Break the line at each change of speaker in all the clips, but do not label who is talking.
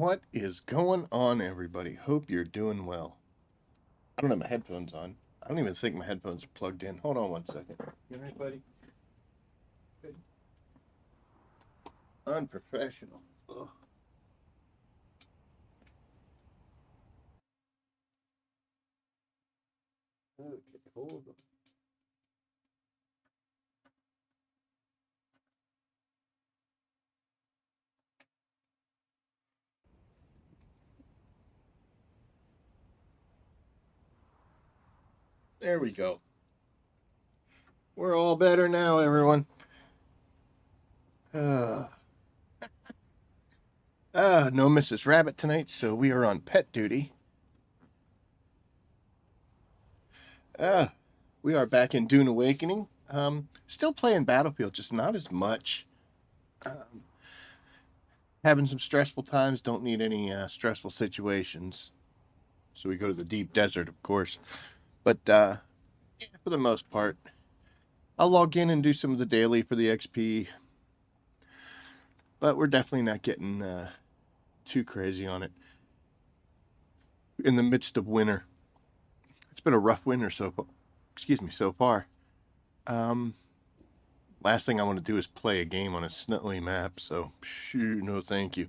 What is going on, everybody? Hope you're doing well. I don't have my headphones on. I don't even think my headphones are plugged in. Hold on one second. You alright, buddy? Good. Unprofessional. Ugh. Okay, hold on. There we go. We're all better now, everyone. No Mrs. Rabbit tonight, so we are on pet duty. We are back in Dune Awakening. Still playing Battlefield, just not as much. Having some stressful times, don't need any stressful situations. So we go to the deep desert, of course. But yeah, for the most part, I'll log in and do some of the daily for the XP. But we're definitely not getting too crazy on it. In the midst of winter. It's been a rough winter so far. Last thing I want to do is play a game on a snowy map, so no thank you.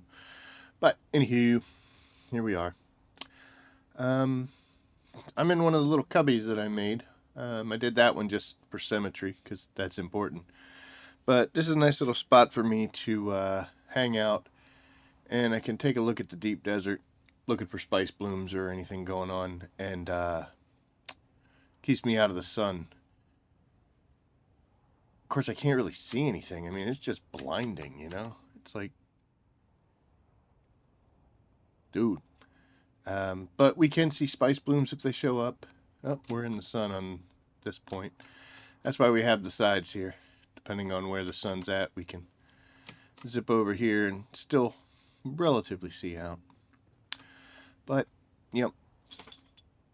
But anywho, here we are. I'm in one of the little cubbies that I made. I did that one just for symmetry, because that's important. But this is a nice little spot for me to hang out, and I can take a look at the deep desert, looking for spice blooms or anything going on, and keeps me out of the sun. Of course, I can't really see anything. I mean, it's just blinding, you know? It's like, dude. But we can see spice blooms if they show up. Oh, we're in the sun on this point. That's why we have the sides here. Depending on where the sun's at, we can zip over here and still relatively see out. But, yep,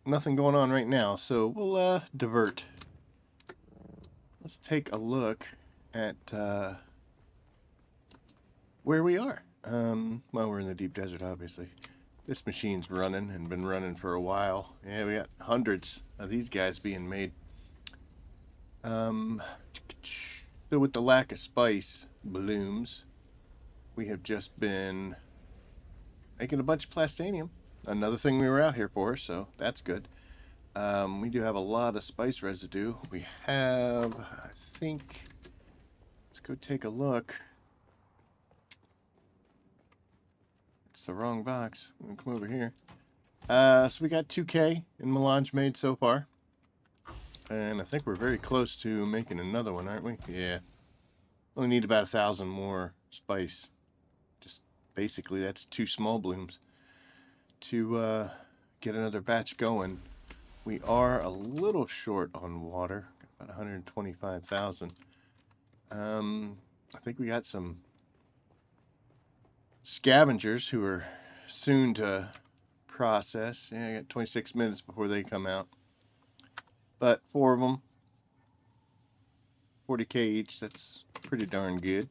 nothing going on right now, so we'll divert. Let's take a look at where we are. Well, we're in the deep desert, obviously. This machine's running and been running for a while. Yeah, we got hundreds of these guys being made. So with the lack of spice blooms, we have just been making a bunch of plastanium. Another thing we were out here for, so that's good. We do have a lot of spice residue. We have, I think, let's go take a look. It's the wrong box. I'm gonna come over here. So we got 2K in melange made so far. And I think we're very close to making another one, aren't we? Yeah. Only need about 1,000 more spice. Just basically, that's 2 small blooms to get another batch going. We are a little short on water, about 125,000. I think we got some scavengers who are soon to process. Yeah, I got 26 minutes before they come out. But 4 of them, 40k each, that's pretty darn good.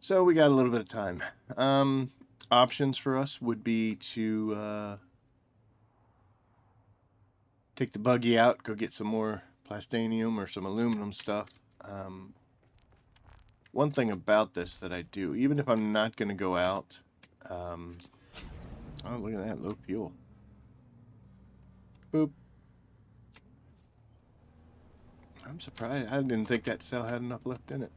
So we got a little bit of time. Options for us would be to take the buggy out, go get some more plastanium or some aluminum stuff. One thing about this that I do, even if I'm not going to go out, oh, look at that, low fuel. Boop. I'm surprised. I didn't think that cell had enough left in it.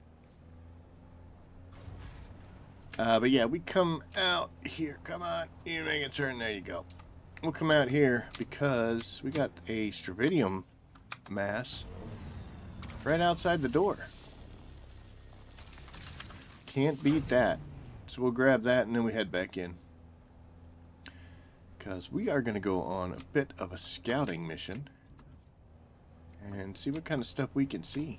But yeah, we come out here. Come on, you make a turn. There you go. We'll come out here because we got a Stravidium mass right outside the door. Can't beat that. So we'll grab that and then we head back in. Because we are going to go on a bit of a scouting mission and see what kind of stuff we can see.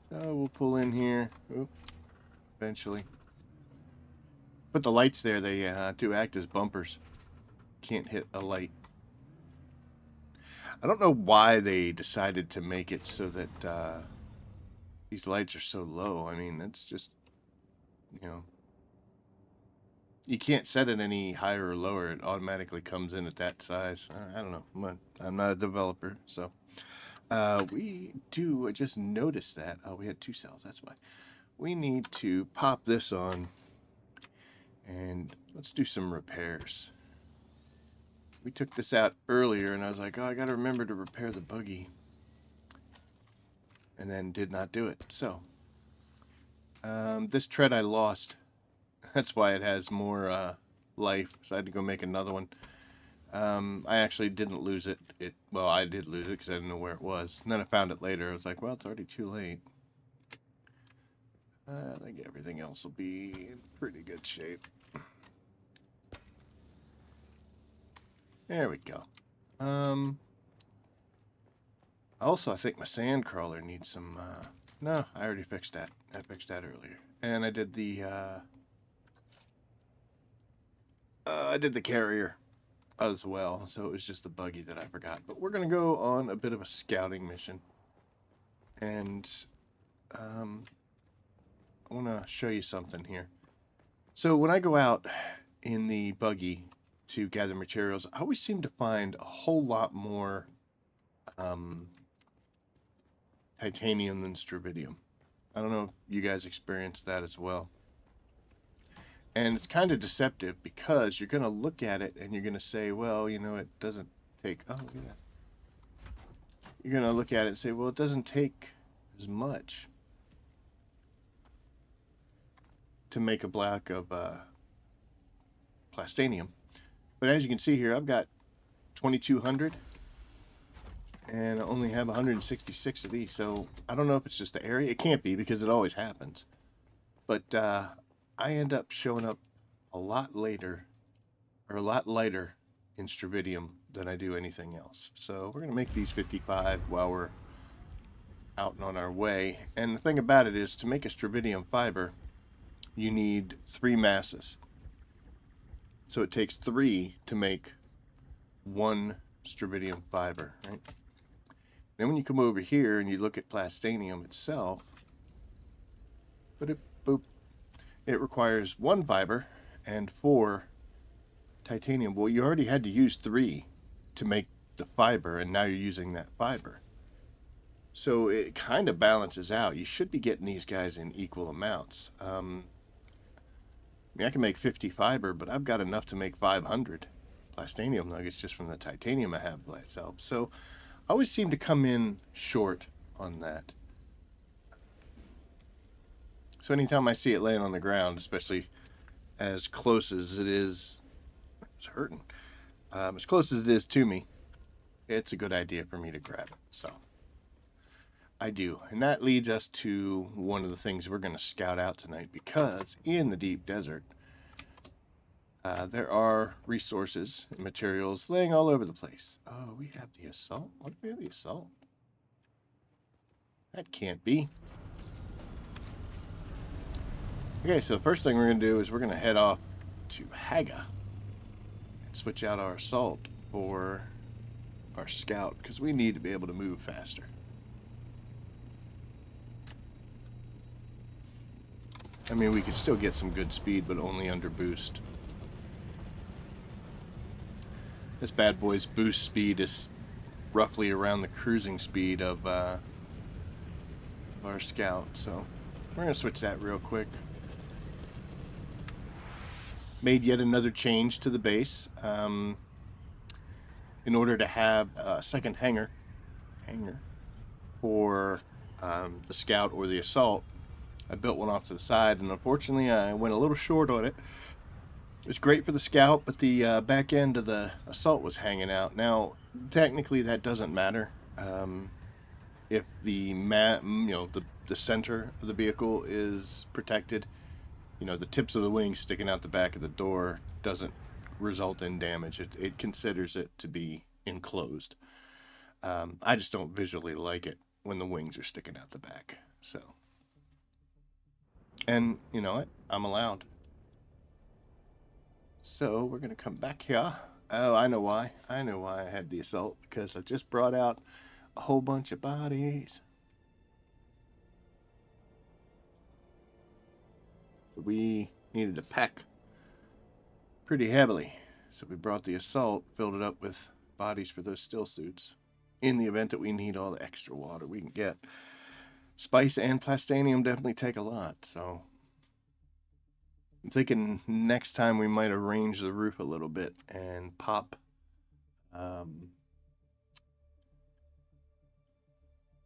So we'll pull in here. Oop, eventually. Put the lights there. They do act as bumpers. Can't hit a light. I don't know why they decided to make it so that these lights are so low. I mean, it's just, you know, you can't set it any higher or lower. It automatically comes in at that size. I don't know. I'm not a developer, so. We do, I just noticed that. Oh, we had 2 cells, that's why. We need to pop this on, and let's do some repairs. We took this out earlier, and I was like, oh, I gotta remember to repair the buggy. And then did not do it. So, this tread I lost. That's why it has more life, so I had to go make another one. I actually didn't lose it. Well, I did lose it because I didn't know where it was. And then I found it later. I was like, well, it's already too late. I think everything else will be in pretty good shape. There we go. Also, I think my sand crawler needs some, no, I already fixed that. I fixed that earlier. And I did the carrier as well, so it was just the buggy that I forgot. But we're going to go on a bit of a scouting mission. And, I want to show you something here. So when I go out in the buggy to gather materials, I always seem to find a whole lot more titanium than stravidium. I don't know if you guys experience that as well. And it's kind of deceptive because you're going to look at it and you're going to say, well, you know, it doesn't take, oh, look at that. You're going to look at it and say, well, it doesn't take as much to make a block of plastanium. But as you can see here, I've got 2,200 and I only have 166 of these. So I don't know if it's just the area. It can't be because it always happens. But I end up showing up a lot later, or a lot lighter in stravidium than I do anything else. So we're going to make these 55 while we're out and on our way. And the thing about it is, to make a stravidium fiber, you need 3 masses. So it takes 3 to make 1 stravidium fiber, right? Then when you come over here and you look at plastanium itself, boop, it requires 1 fiber and 4 titanium. Well, you already had to use 3 to make the fiber, and now you're using that fiber. So it kind of balances out. You should be getting these guys in equal amounts. I mean, I can make 50 fiber, but I've got enough to make 500 plastanium nuggets just from the titanium I have by itself. So I always seem to come in short on that. So anytime I see it laying on the ground, especially as close as it is, it's hurting, as close as it is to me, it's a good idea for me to grab it. So I do. And that leads us to one of the things we're going to scout out tonight, because in the deep desert, there are resources and materials laying all over the place. Oh, we have the assault? What do we have the assault? That can't be. Okay, so the first thing we're going to do is we're going to head off to Haga and switch out our assault for our scout, because we need to be able to move faster. I mean, we could still get some good speed, but only under boost. This bad boy's boost speed is roughly around the cruising speed of our scout, so we're going to switch that real quick. Made yet another change to the base in order to have a second hangar for the scout or the assault. I built one off to the side, and unfortunately I went a little short on it. It was great for the scout, but the back end of the assault was hanging out. Now, technically that doesn't matter. If the the center of the vehicle is protected, you know, the tips of the wings sticking out the back of the door doesn't result in damage. It considers it to be enclosed. I just don't visually like it when the wings are sticking out the back. So, and you know what? I'm allowed. So we're going to come back here. Oh, I know why. I know why I had the assault, because I just brought out a whole bunch of bodies. We needed to pack pretty heavily. So we brought the assault, filled it up with bodies for those still suits, in the event that we need all the extra water we can get. Spice and Plastanium definitely take a lot, so I'm thinking next time we might arrange the roof a little bit and pop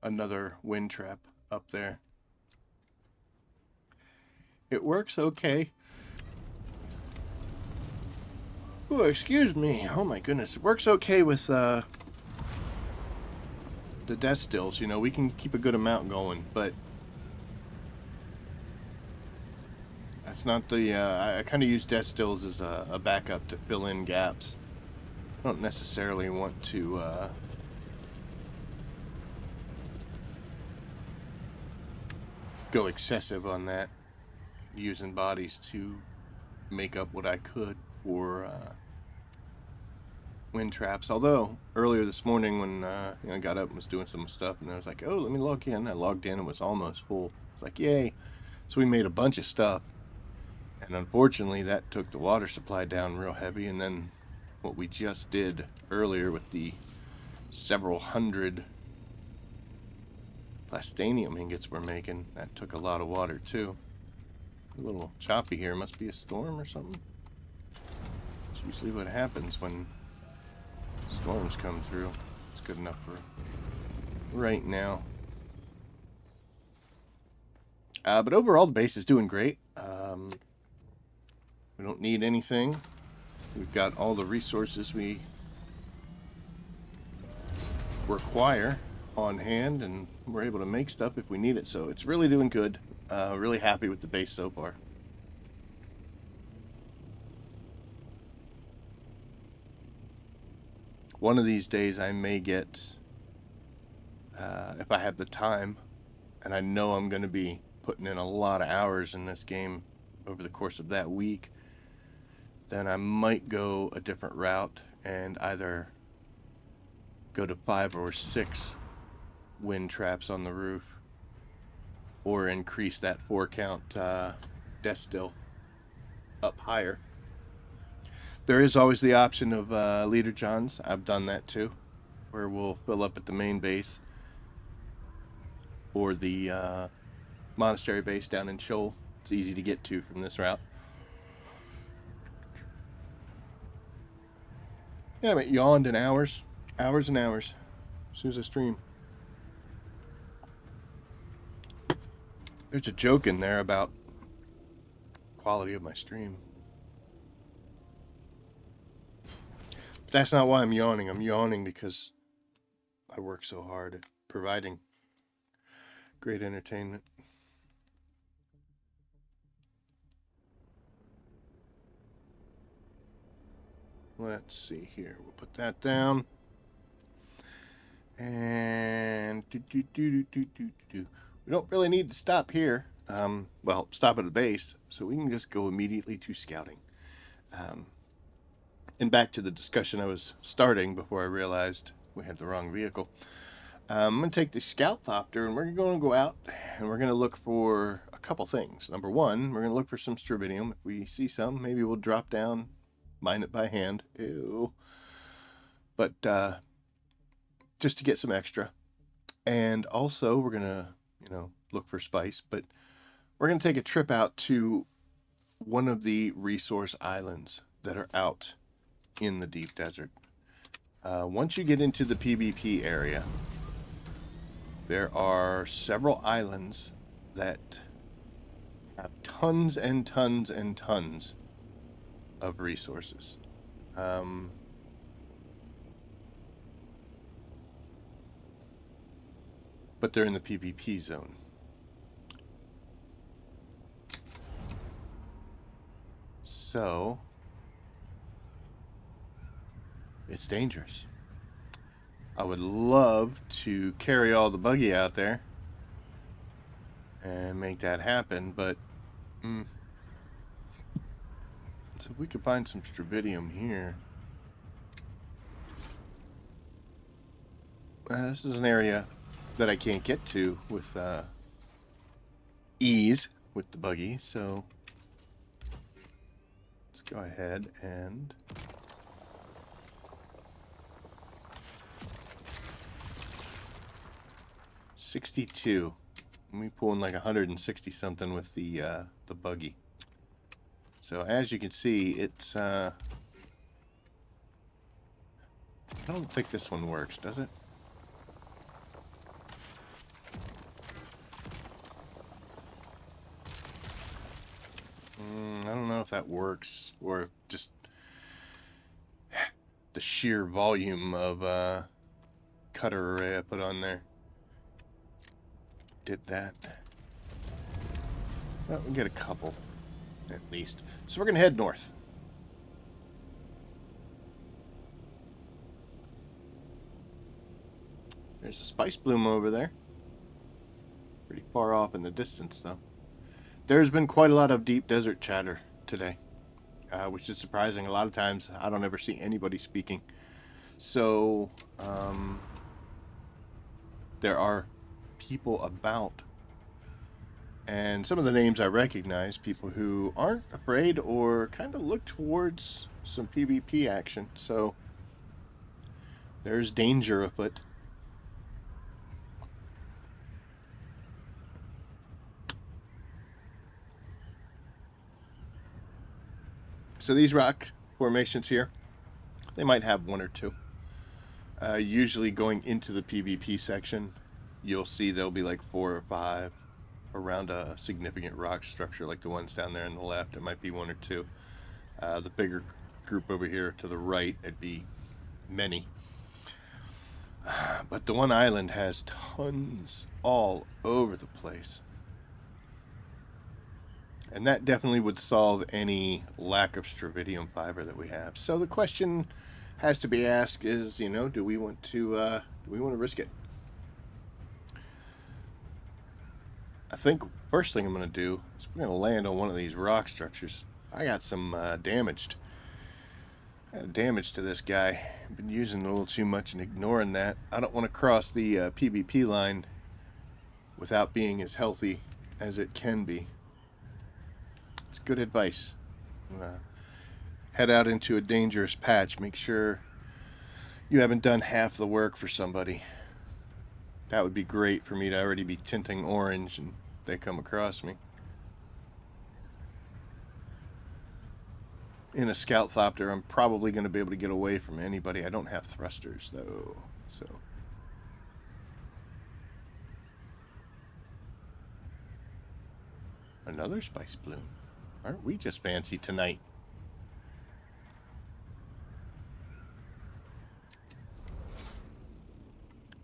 another wind trap up there. It works okay. Oh, excuse me. Oh my goodness. It works okay with the death stills. You know, we can keep a good amount going, but that's not the... I kind of use death stills as a backup to fill in gaps. I don't necessarily want to... go excessive on that, using bodies to make up what I could for wind traps. Although earlier this morning when I got up and was doing some stuff, and I was like, oh, let me log in. I logged in and was almost full. It's like, yay. So we made a bunch of stuff, and unfortunately that took the water supply down real heavy. And then what we just did earlier with the several hundred plastanium ingots we're making, that took a lot of water too. A little choppy here. Must be a storm or something. It's usually what happens when storms come through. It's good enough for right now. But overall, the base is doing great. We don't need anything. We've got all the resources we require on hand, and we're able to make stuff if we need it. So it's really doing good. Really happy with the base so far. One of these days I may get, if I have the time, and I know I'm going to be putting in a lot of hours in this game over the course of that week, then I might go a different route and either go to 5 or 6 wind traps on the roof, or increase that 4 count death still up higher. There is always the option of leader johns. I've done that too, where we'll fill up at the main base or the monastery base down in Shoal. It's easy to get to from this route. Yeah, I haven't yawned in hours and hours as soon as I stream. There's a joke in there about quality of my stream. But that's not why I'm yawning. I'm yawning because I work so hard at providing great entertainment. Let's see here. We'll put that down. And we don't really need to stop here. Well, stop at the base, so we can just go immediately to scouting. And back to the discussion I was starting before I realized we had the wrong vehicle. I'm going to take the Scout-Thopter, and we're going to go out, and we're going to look for a couple things. Number one, we're going to look for some Stravidium. If we see some, maybe we'll drop down, mine it by hand. Ew. But just to get some extra. And also, we're going to, look for spice. But we're going to take a trip out to one of the resource islands that are out in the deep desert. Once you get into the PvP area, there are several islands that have tons and tons and tons of resources. But they're in the PvP zone. So it's dangerous. I would love to carry all the buggy out there and make that happen, but so if we could find some Stravidium here. This is an area that I can't get to with ease with the buggy, so go ahead and $62. We pulling like 160 something with the buggy. So as you can see, it's I don't think this one works, does it? I don't know if that works, or just the sheer volume of cutter array I put on there did that. Well, we get a couple, at least. So we're going to head north. There's a spice bloom over there. Pretty far off in the distance, though. There's been quite a lot of deep desert chatter today, which is surprising. A lot of times I don't ever see anybody speaking. So, there are people about. And some of the names I recognize, people who aren't afraid or kind of look towards some PvP action. So, there's danger afoot. So these rock formations here, they might have one or two. Usually going into the PvP section, you'll see there'll be like 4 or 5 around a significant rock structure like the ones down there on the left. It might be 1 or 2. The bigger group over here to the right, it'd be many. But the one island has tons all over the place. And that definitely would solve any lack of Stravidium fiber that we have. So the question has to be asked is, you know, do we want to risk it? I think first thing I'm going to do is we're going to land on one of these rock structures. I got some damage to this guy. I've been using it a little too much and ignoring that. I don't want to cross the PvP line without being as healthy as it can be. It's good advice. Head out into a dangerous patch. Make sure you haven't done half the work for somebody. That would be great for me to already be tinting orange and they come across me. In a scout thopter, I'm probably going to be able to get away from anybody. I don't have thrusters, though, so... Another spice bloom. Aren't we just fancy tonight?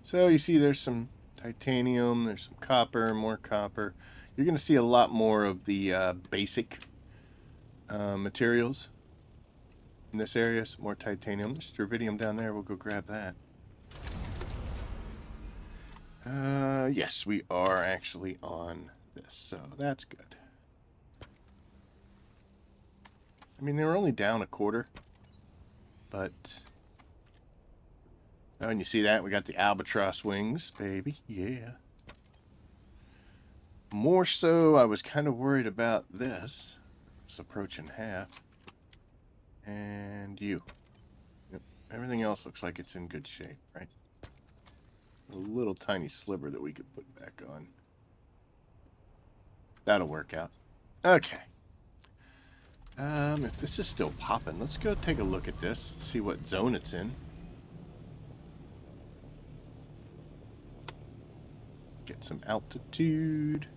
So you see there's some titanium, there's some copper, more copper. You're going to see a lot more of the basic materials in this area. Some more titanium. There's Stravidium down there. We'll go grab that. Yes, we are actually on this, so that's good. I mean, they were only down a quarter, but... Oh, and you see that? We got the albatross wings, baby. Yeah. More so, I was kind of worried about this. It's approaching half. And you. Yep. Everything else looks like it's in good shape, right? A little tiny sliver that we could put back on. That'll work out. Okay. If this is still popping, let's go take a look at this. See what zone it's in. Get some altitude.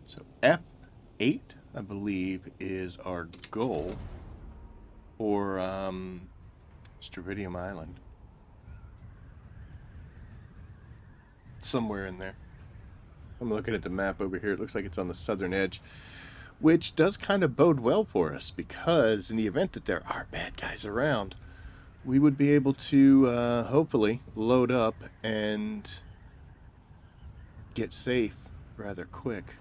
So F8, I believe, is our goal for Stravidium Island. Somewhere in there. I'm looking at the map over here. It looks like it's on the southern edge, which does kind of bode well for us, because in the event that there are bad guys around, we would be able to hopefully load up and get safe rather quick.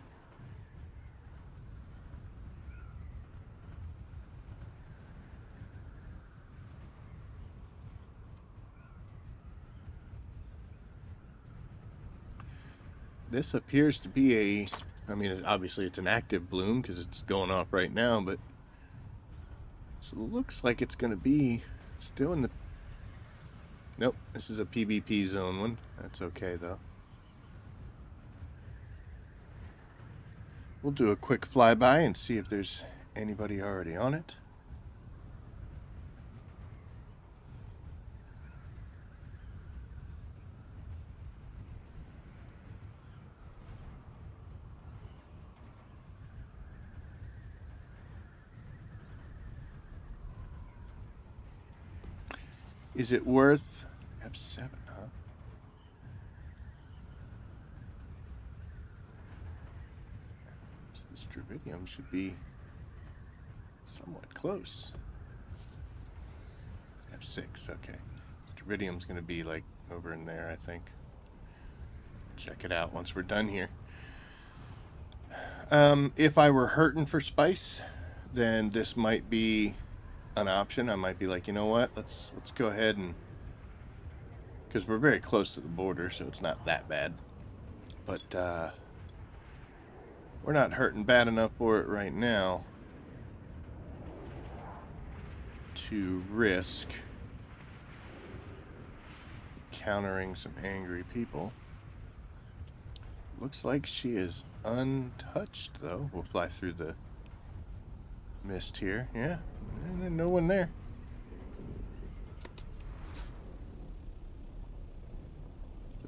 This appears to be a, I mean, obviously it's an active bloom because it's going off right now, but it looks like it's going to be still in the, nope, this is a PvP zone one. That's okay though. We'll do a quick flyby and see if there's anybody already on it. Is it worth F7, huh? So the Stravidium should be somewhat close. F6, okay. Stravidium's going to be like over in there, I think. Check it out once we're done here. If I were hurting for spice, then this might be an option. I might be like, you know what? Let's go ahead and, because we're very close to the border, so it's not that bad. But we're not hurting bad enough for it right now to risk countering some angry people. Looks like she is untouched, though. We'll fly through the mist here. Yeah, no one there.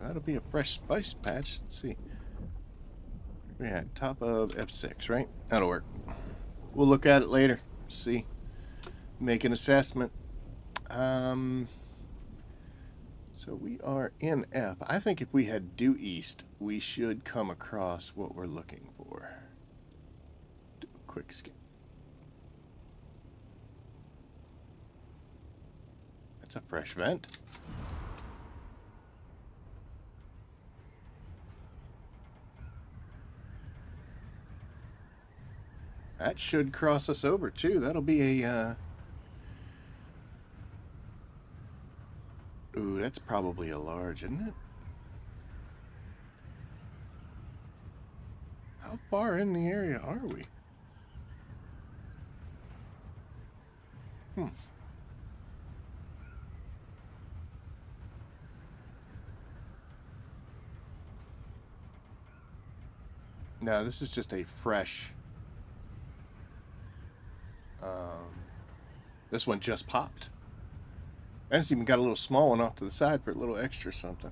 That'll be a fresh spice patch. Let's see. We're at top of F6, right? That'll work. We'll look at it later. See. Make an assessment. So we are in F. I think if we head due east, we should come across what we're looking for. Do a quick skip. That's a fresh vent. That should cross us over too. That'll be a ooh, that's probably a large, isn't it? How far in the area are we? No, this is just a fresh. This one just popped. I just even got a little small one off to the side for a little extra something.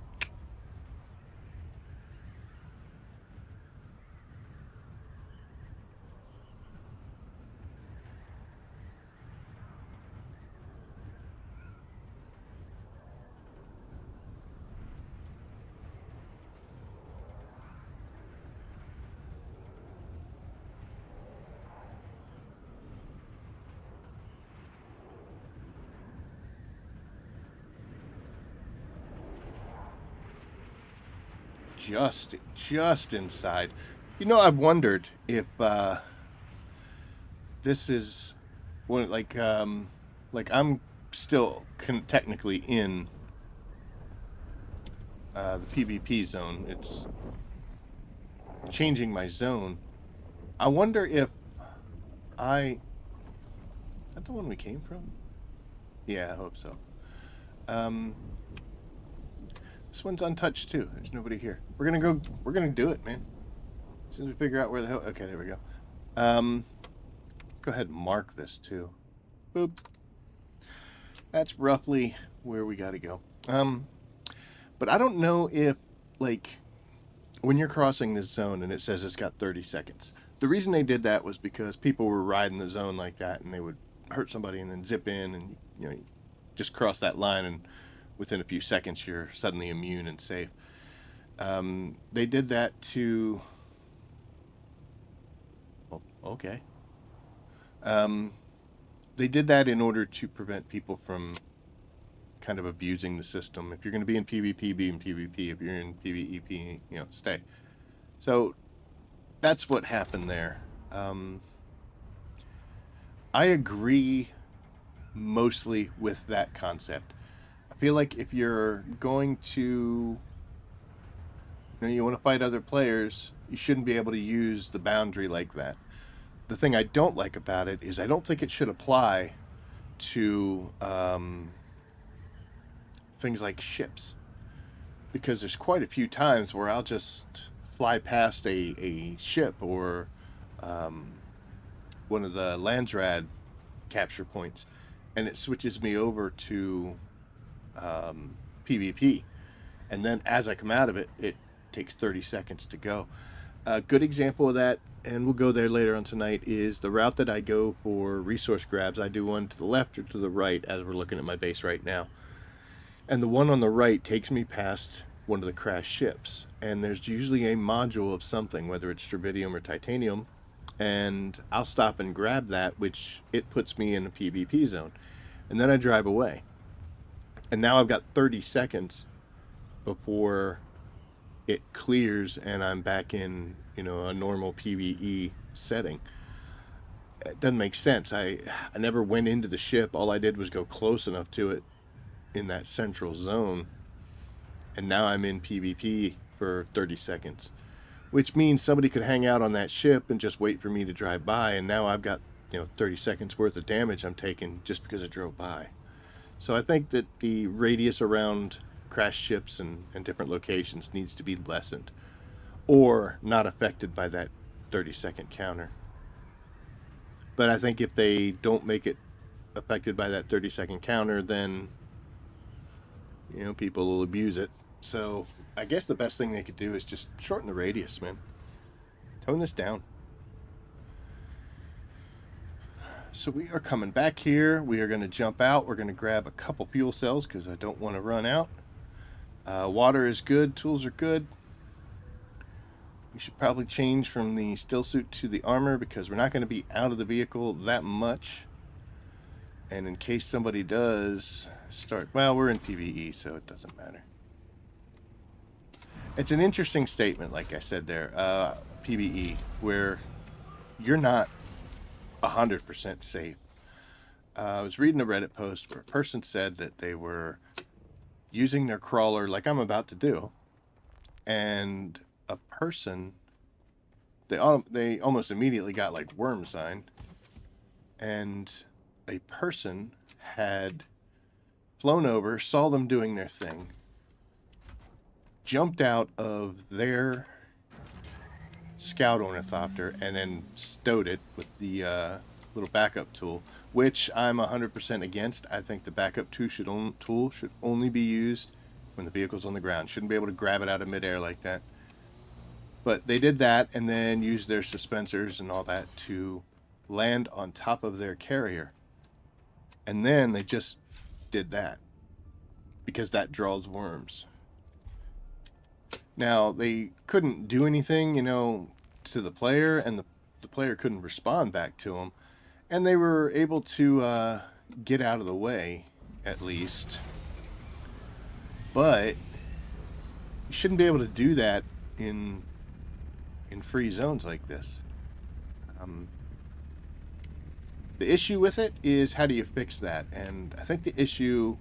Just inside. You know, I've wondered if this is one like I'm still technically in the PvP zone. It's changing my zone. I wonder if is that the one we came from? Yeah, I hope so. This one's untouched too. There's nobody here. We're gonna do it, man. As soon as we figure out where the hell. Okay, there we go. Go ahead and mark this too. Boop. That's roughly where we gotta go. But I don't know if, like, when you're crossing this zone and it says it's got 30 seconds. The reason they did that was because people were riding the zone like that and they would hurt somebody and then zip in and, you know, just cross that line and within a few seconds you're suddenly immune and safe. They did that to... Oh, okay. They did that in order to prevent people from kind of abusing the system. If you're going to be in PvP, be in PvP. If you're in PvEP, you know, stay. So that's what happened there. I agree mostly with that concept. I feel like if you're going to You want to fight other players, you shouldn't be able to use the boundary like that. The thing I don't like about it is I don't think it should apply to things like ships, because there's quite a few times where I'll just fly past a ship or um, one of the Landsrad capture points, and it switches me over to PvP. And then as I come out of it, it takes 30 seconds to go. A good example of that, and we'll go there later on tonight, is the route that I go for resource grabs. I do one to the left or to the right as we're looking at my base right now. And the one on the right takes me past one of the crashed ships. And there's usually a module of something, whether it's Stravidium or Titanium, and I'll stop and grab that, which it puts me in a PvP zone. And then I drive away. And now I've got 30 seconds before it clears and I'm back in, a normal PvE setting. It doesn't make sense. I never went into the ship. All I did was go close enough to it in that central zone, and now I'm in PvP for 30 seconds, which means somebody could hang out on that ship and just wait for me to drive by, and now I've got 30 seconds worth of damage I'm taking just because I drove by. So I think that the radius around crashed ships and different locations needs to be lessened or not affected by that 30-second counter. But I think if they don't make it affected by that 30-second counter, then people will abuse it. So I guess the best thing they could do is just shorten the radius, man. Tone this down. So we are coming back here. We are going to jump out. We're going to grab a couple fuel cells because I don't want to run out. Water is good. Tools are good. We should probably change from the still suit to the armor because we're not going to be out of the vehicle that much. And in case somebody does start... Well, we're in PvE, so it doesn't matter. It's an interesting statement, like I said there. PvE, where you're not 100% safe. I was reading a Reddit post where a person said that they were using their crawler like I'm about to do, and a person, they almost immediately got like worm sign, and a person had flown over, saw them doing their thing, jumped out of their scout ornithopter, and then stowed it with the little backup tool, which I'm 100% against. I think the backup tool should only be used when the vehicle's on the ground. Shouldn't be able to grab it out of midair like that. But they did that and then used their suspensors and all that to land on top of their carrier. And then they just did that because that draws worms. Now, they couldn't do anything, to the player, and the player couldn't respond back to them. And they were able to get out of the way, at least. But you shouldn't be able to do that in free zones like this. The issue with it is, how do you fix that? And I think the issue,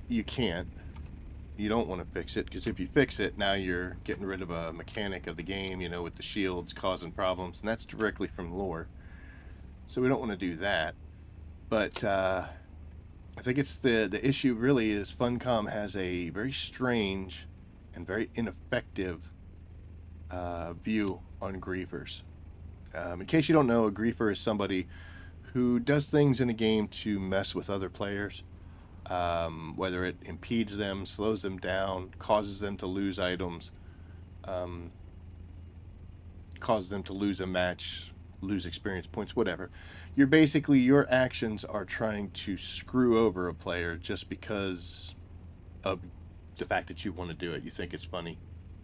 you can't. You don't want to fix it, because if you fix it, now you're getting rid of a mechanic of the game, with the shields causing problems, and that's directly from lore. So we don't want to do that. But I think it's the issue really is Funcom has a very strange and very ineffective view on griefers. In case you don't know, a griefer is somebody who does things in a game to mess with other players. Whether it impedes them, slows them down, causes them to lose items, causes them to lose a match, lose experience points, whatever. Your actions are trying to screw over a player just because of the fact that you want to do it. You think it's funny.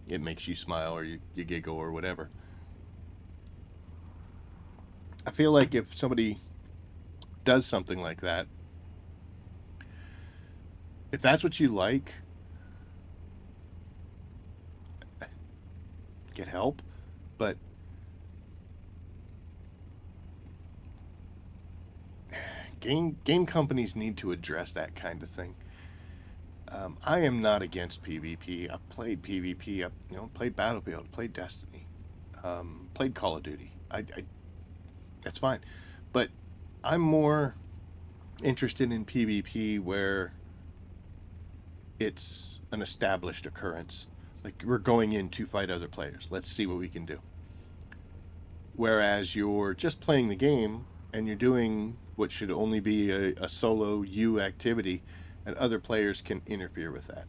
It makes you smile, or you giggle, or whatever. I feel like if somebody does something like that, if that's what you like, get help. But game companies need to address that kind of thing. I am not against PvP. I've played PvP. I've played Battlefield, played Destiny, played Call of Duty. That's fine, but I'm more interested in PvP where it's an established occurrence. Like we're going in to fight other players. Let's see what we can do. Whereas you're just playing the game and you're doing what should only be a solo you activity, and other players can interfere with that.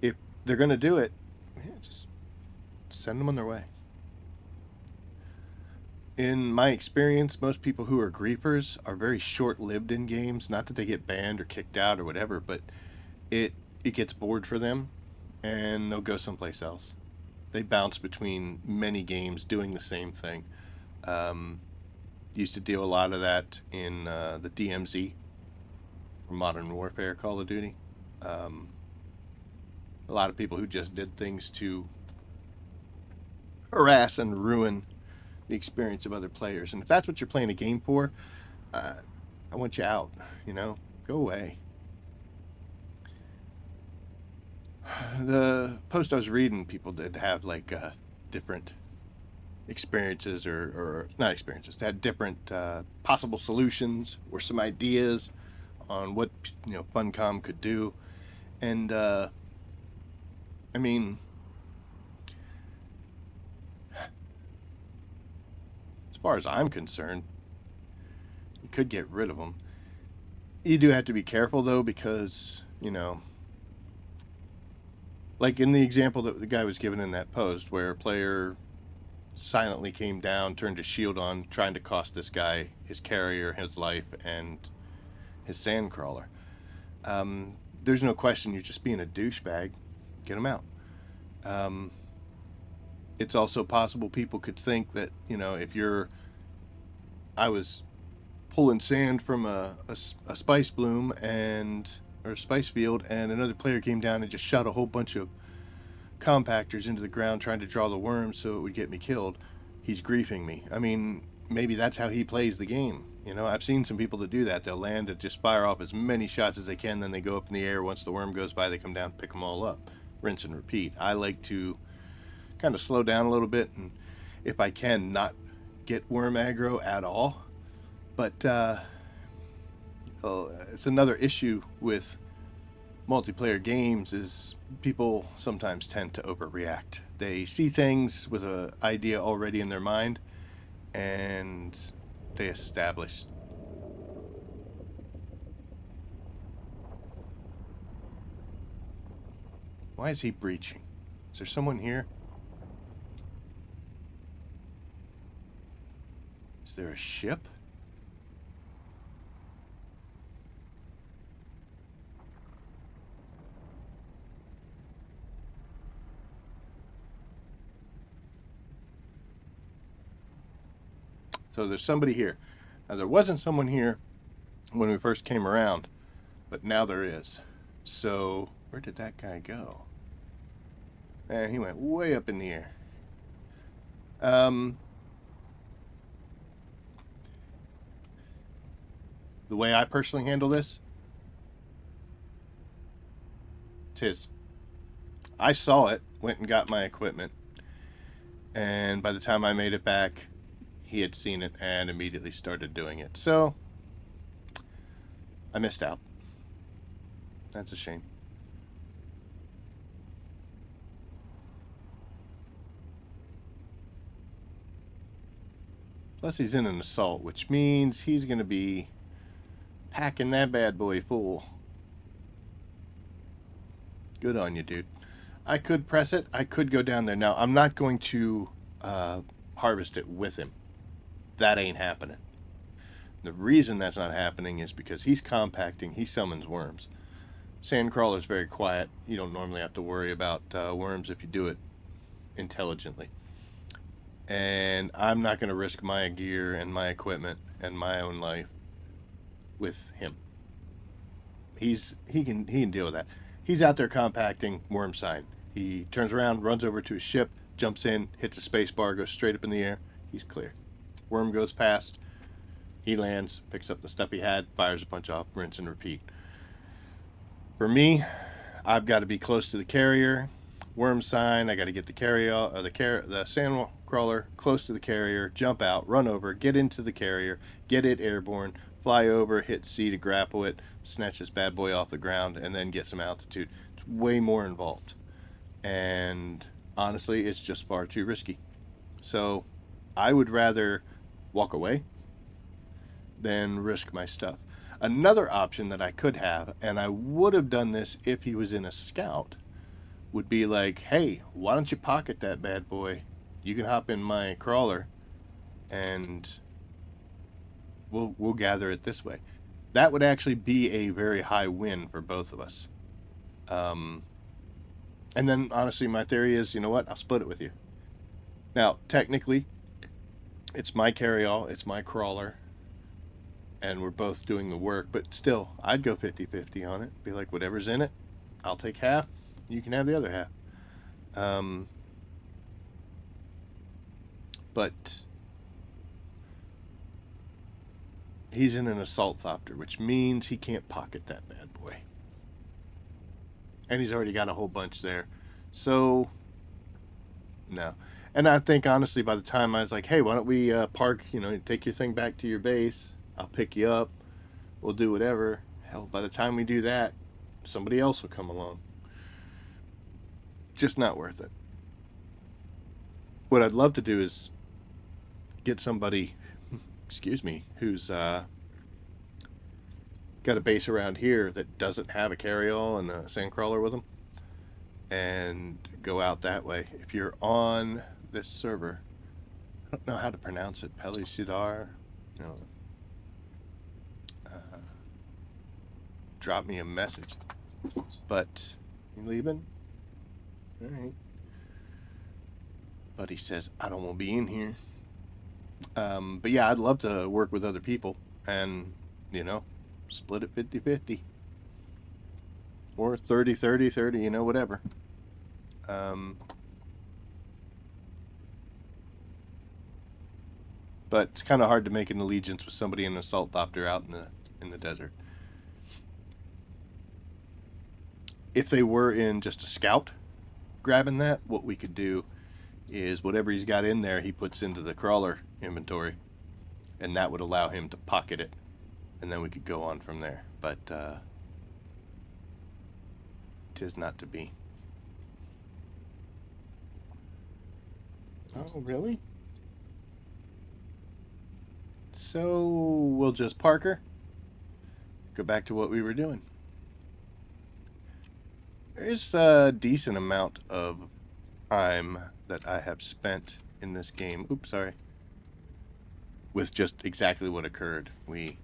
If they're going to do it, yeah, just send them on their way. In my experience, most people who are griefers are very short-lived in games. Not that they get banned or kicked out or whatever, but it it gets bored for them, and they'll go someplace else. They bounce between many games doing the same thing. Um, Used to deal a lot of that in the DMZ, Modern Warfare, Call of Duty. Um, a lot of people who just did things to harass and ruin the experience of other players. And if that's what you're playing a game for, uh, I want you out. Go away. The post I was reading, people did have like different experiences or not experiences. They had different possible solutions or some ideas on what Funcom could do, and I mean, as far as I'm concerned, you could get rid of them. You do have to be careful though, because like in the example that the guy was given in that post, where a player silently came down, turned his shield on, trying to cost this guy his carrier, his life, and his sandcrawler. There's no question you're just being a douchebag. Get him out. Um, it's also possible people could think that if I was pulling sand from a spice bloom or a spice field, and another player came down and just shot a whole bunch of compactors into the ground trying to draw the worms so it would get me killed. He's griefing me. I mean, maybe that's how he plays the game. I've seen some people that do that. They'll land and just fire off as many shots as they can, then they go up in the air. Once the worm goes by, they come down, pick them all up, rinse and repeat. I like to kind of slow down a little bit, and if I can, not get worm aggro at all. But it's another issue with multiplayer games is people sometimes tend to overreact. They see things with an idea already in their mind, and they establish. Why is he breaching? Is there someone here? Is there a ship? So there's somebody here. Now, there wasn't someone here when we first came around, but now there is. So where did that guy go? He went way up in the air. The way I personally handle this, tis. I saw it, went and got my equipment, and by the time I made it back, he had seen it and immediately started doing it. So I missed out. That's a shame. Plus he's in an assault, which means he's going to be packing that bad boy full. Good on you, dude. I could press it. I could go down there. Now, I'm not going to harvest it with him. That ain't happening. The reason that's not happening is because he's compacting. He summons worms. Sandcrawler's very quiet. You don't normally have to worry about worms if you do it intelligently. And I'm not going to risk my gear and my equipment and my own life with him. He can deal with that. He's out there compacting, worm sign. He turns around, runs over to his ship, jumps in, hits a space bar, goes straight up in the air. He's clear. Worm goes past. He lands, picks up the stuff he had, fires a bunch off, rinse and repeat. For me, I've got to be close to the carrier. Worm sign. I got to get the the sand crawler close to the carrier. Jump out, run over, get into the carrier, get it airborne, fly over, hit C to grapple it, snatch this bad boy off the ground, and then get some altitude. It's way more involved, and honestly, it's just far too risky. So, I would rather walk away than risk my stuff. Another option that I could have, and I would have done this if he was in a scout, would be like, hey, why don't you pocket that bad boy? You can hop in my crawler, and we'll gather it this way. That would actually be a very high win for both of us. And then, honestly, my theory is, you know what? I'll split it with you. Now, technically, it's my carry-all, it's my crawler, and we're both doing the work, but still, I'd go 50-50 on it. Be like, whatever's in it, I'll take half, you can have the other half. But he's in an assault thopter, which means he can't pocket that bad boy. And he's already got a whole bunch there. So, no. And I think, honestly, by the time I was like, hey, why don't we park, take your thing back to your base. I'll pick you up. We'll do whatever. Hell, by the time we do that, somebody else will come along. Just not worth it. What I'd love to do is get somebody, who's got a base around here that doesn't have a carry-all and a sandcrawler with them, and go out that way. If you're on this server, I don't know how to pronounce it, Pelicidar, drop me a message. But, you leaving? Alright. Buddy says, I don't want to be in here. But yeah, I'd love to work with other people and, split it 50-50. Or 30-30-30, whatever. But it's kind of hard to make an allegiance with somebody in an assault thopter out in the desert. If they were in just a scout grabbing that, what we could do is whatever he's got in there, he puts into the crawler inventory, and that would allow him to pocket it, and then we could go on from there. But 'tis not to be. Oh, really? So we'll just park her, go back to what we were doing. There's a decent amount of time that I have spent in this game. Oops, sorry. With just exactly what occurred. We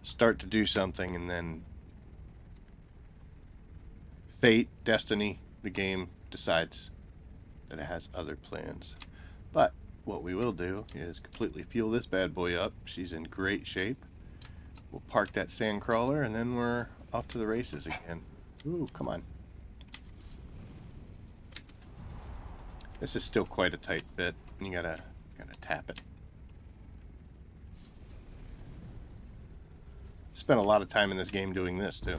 start to do something, and then fate, destiny, the game decides that it has other plans. But what we will do is completely fuel this bad boy up. She's in great shape. We'll park that sand crawler, and then we're off to the races again. Ooh, come on. This is still quite a tight fit. You gotta tap it. Spent a lot of time in this game doing this too.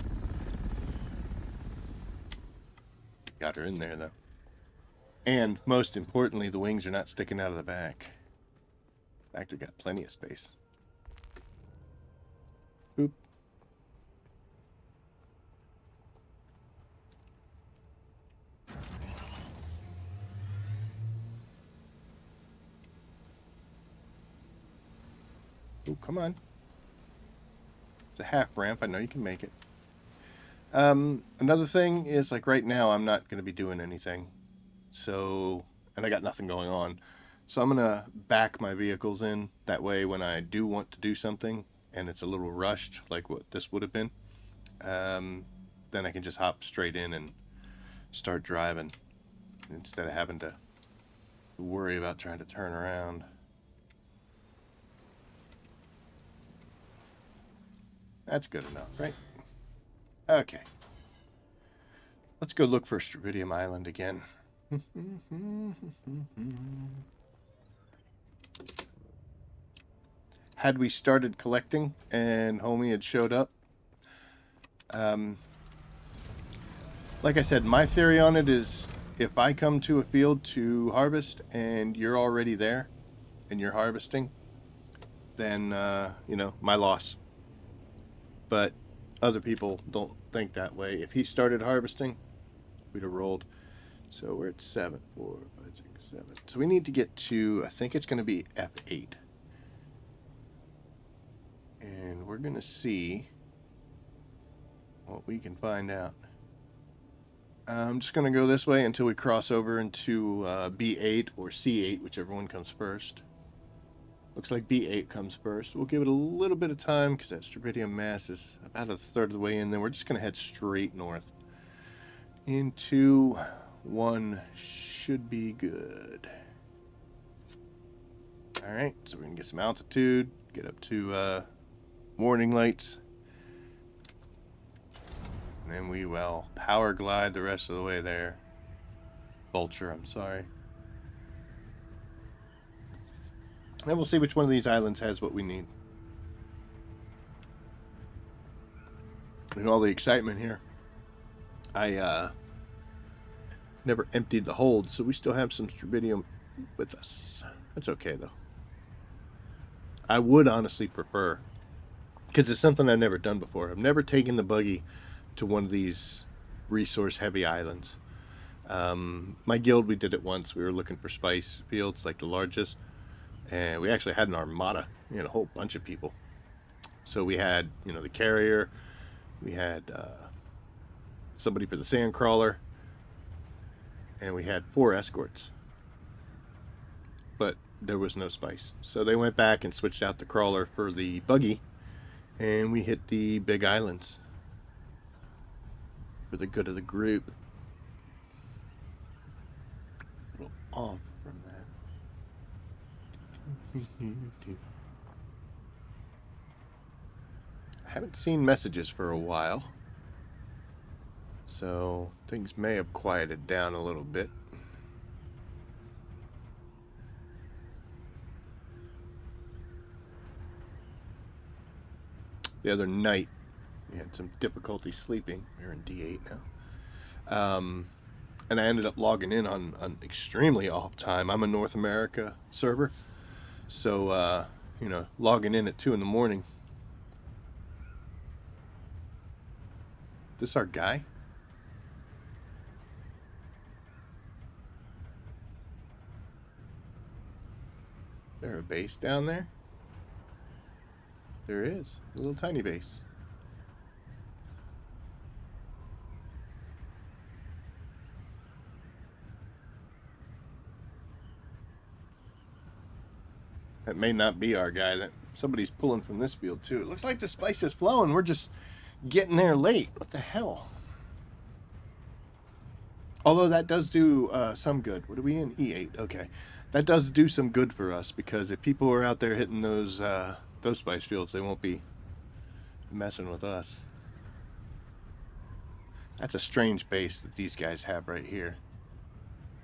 Got her in there though. And most importantly, the wings are not sticking out of the back. In fact, we've got plenty of space. Boop. Oh, come on. It's a half ramp. I know you can make it. Another thing is, like, right now I'm not going to be doing anything. So, and I got nothing going on. So I'm going to back my vehicles in. That way when I do want to do something and it's a little rushed, like what this would have been, then I can just hop straight in and start driving instead of having to worry about trying to turn around. That's good enough, right? Okay. Let's go look for Stravidium Island again. Had we started collecting and homie had showed up, Like I said, my theory on it is if I come to a field to harvest and you're already there and you're harvesting, then, you know, my loss. But other people don't think that way. If he started harvesting, we'd have rolled. So we're at 7, 4, 5, 6, 7. So we need to get to, I think it's going to be F8. And we're going to see what we can find out. I'm just going to go this way until we cross over into B8 or C8, whichever one comes first. Looks like B8 comes first. We'll give it a little bit of time because that Stravidium mass is about a third of the way in. Then we're just going to head straight north. Into 1 should be good. Alright, so we're going to get some altitude, get up to warning lights. And then we will power glide the rest of the way there. Vulture, I'm sorry. And we'll see which one of these islands has what we need. And all the excitement here. I never emptied the hold, so we still have some Stravidium with us. That's okay, though. I would honestly prefer, because it's something I've never done before. I've never taken the buggy to one of these resource-heavy islands. My guild, we did it once. We were looking for spice fields, like the largest, and we actually had an armada, you know, a whole bunch of people. So we had, you know, the carrier, we had somebody for the sand crawler, and we had 4 escorts. But there was no spice. So they went back and switched out the crawler for the buggy, and we hit the big islands for the good of the group. A little off from that. I haven't seen messages for a while, so things may have quieted down a little bit. The other night, we had some difficulty sleeping. We're in D8 now. And I ended up logging in on extremely off time. I'm a North America server, so, you know, logging in at 2 in the morning. This our guy? Is there a base down there? There is. A little tiny base. That may not be our guy. That somebody's pulling from this field too. It looks like the spice is flowing. We're just getting there late. What the hell? Although that does do some good. What are we in? E8. Okay. That does do some good for us because if people are out there hitting those spice fields, they won't be messing with us. That's a strange base that these guys have right here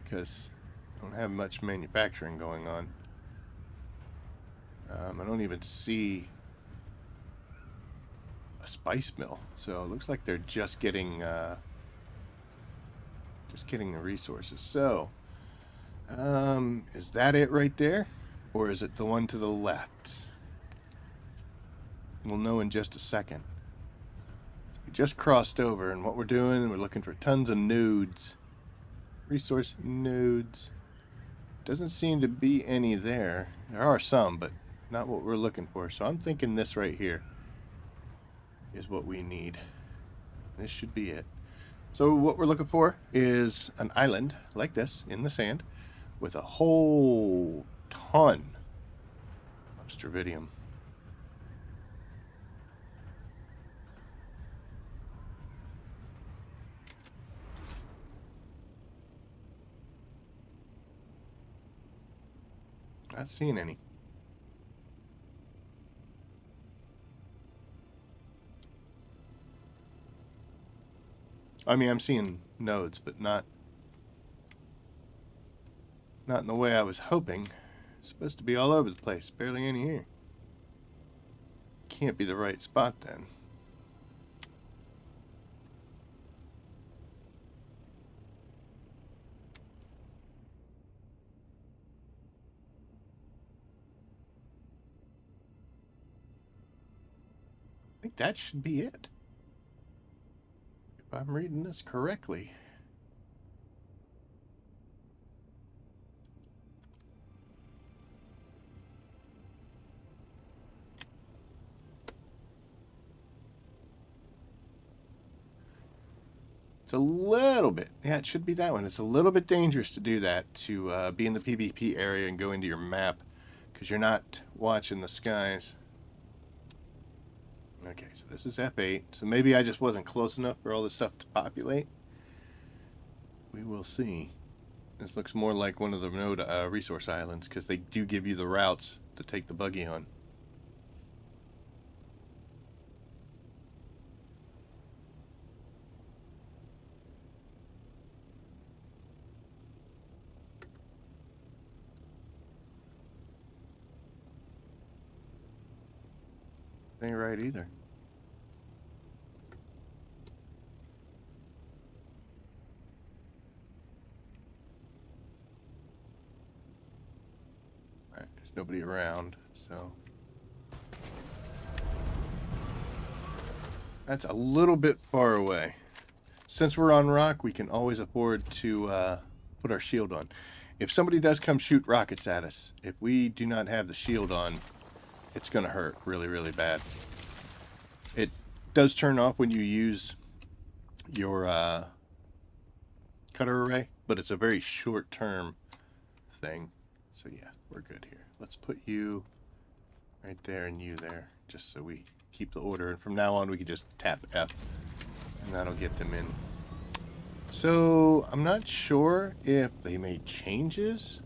because they don't have much manufacturing going on. I don't even see a spice mill, so it looks like they're just getting the resources. So, is that it right there, or is it the one to the left? We'll know in just a second. We just crossed over, and what we're doing, we're looking for tons of nodes. Resource nodes. Doesn't seem to be any there. There are some, but not what we're looking for. So I'm thinking this right here is what we need. This should be it. So what we're looking for is an island like this in the sand with a whole ton of Stravidium. Not seeing any. I mean, I'm seeing nodes, but not in the way I was hoping. It's supposed to be all over the place. Barely any here. Can't be the right spot then. that should be it. If I'm reading this correctly. It's a little bit, yeah, it should be that one. It's a little bit dangerous to do that, to be in the PvP area and go into your map, because you're not watching the skies. Okay, so this is F8. So maybe I just wasn't close enough for all this stuff to populate. We will see. This looks more like one of the node resource islands, because they do give you the routes to take the buggy on. Ain't right either. Alright, there's nobody around, so that's a little bit far away. Since we're on rock, we can always afford to put our shield on. If somebody does come shoot rockets at us, if we do not have the shield on, it's going to hurt really, really bad. It does turn off when you use your cutter array, but it's a very short-term thing. So yeah, we're good here. Let's put you right there and you there, just so we keep the order. And from now on, we can just tap F, and that'll get them in. So I'm not sure if they made changes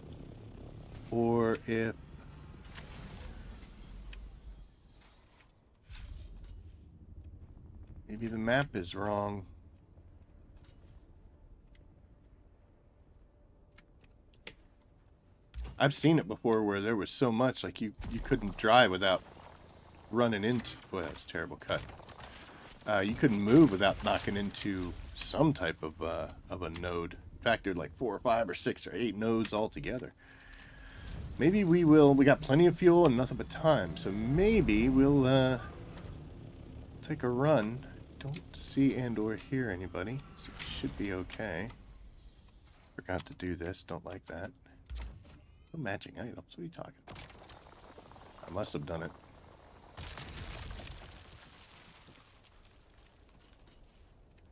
or if maybe the map is wrong. I've seen it before where there was so much, like you couldn't drive without running into... Boy, that was a terrible cut. You couldn't move without knocking into some type of a node. In fact, there were like 4 or 5 or 6 or 8 nodes altogether. Maybe we will... We got plenty of fuel and nothing but time, so maybe we'll take a run. Don't see and or hear anybody, so it should be okay. Forgot to do this, don't like that. No matching items, what are you talking about? I must have done it.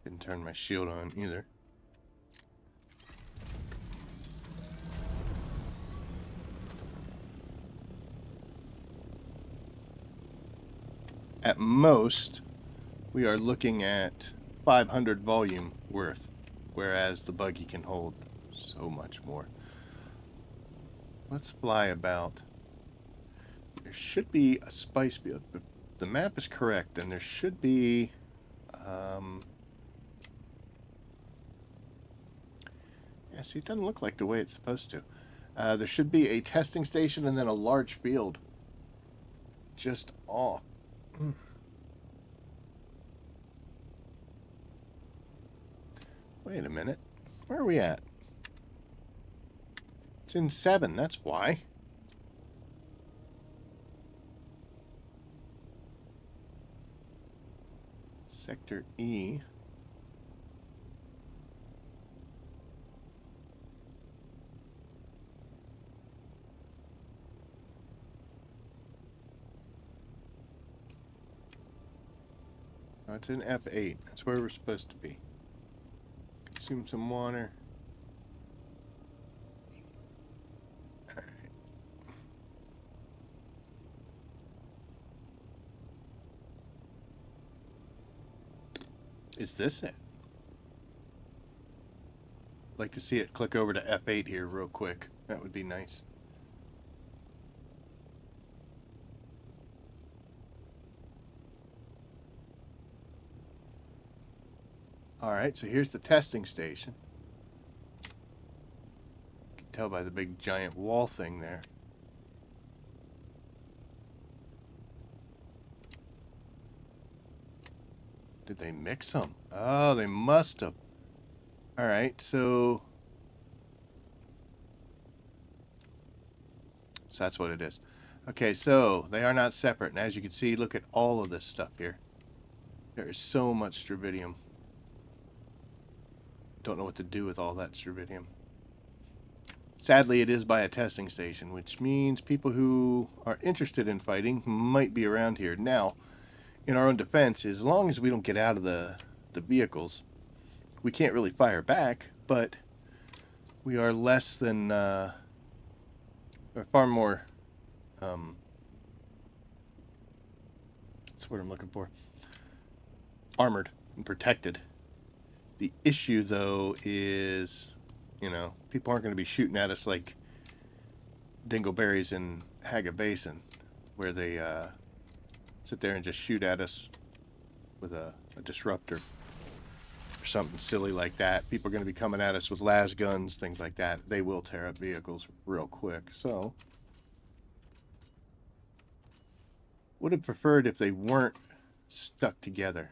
Didn't turn my shield on either. At most, we are looking at 500 volume worth, whereas the buggy can hold so much more. Let's fly about. There should be a spice field. If the map is correct, then there should be... yeah, see, it doesn't look like the way it's supposed to. There should be a testing station and then a large field just off. Wait a minute. Where are we at? It's in 7, that's why. Sector E. Oh, it's in F8. That's where we're supposed to be. Consume some water. Alright. Is this it? I'd like to see it click over to F8 here real quick. That would be nice. Alright, so here's the testing station. You can tell by the big giant wall thing there. Did they mix them? Oh, they must have. Alright, so that's what it is. Okay, so they are not separate. And as you can see, look at all of this stuff here. There is so much Stravidium. Don't know what to do with all that Stravidium. Sadly, it is by a testing station, which means people who are interested in fighting might be around here. Now, in our own defense, as long as we don't get out of the vehicles, we can't really fire back, but we are less than, or far more, that's what I'm looking for, armored and protected. The issue, though, is, you know, people aren't going to be shooting at us like dingleberries in Haga Basin, where they sit there and just shoot at us with a disruptor or something silly like that. People are going to be coming at us with las guns, things like that. They will tear up vehicles real quick. So, would have preferred if they weren't stuck together.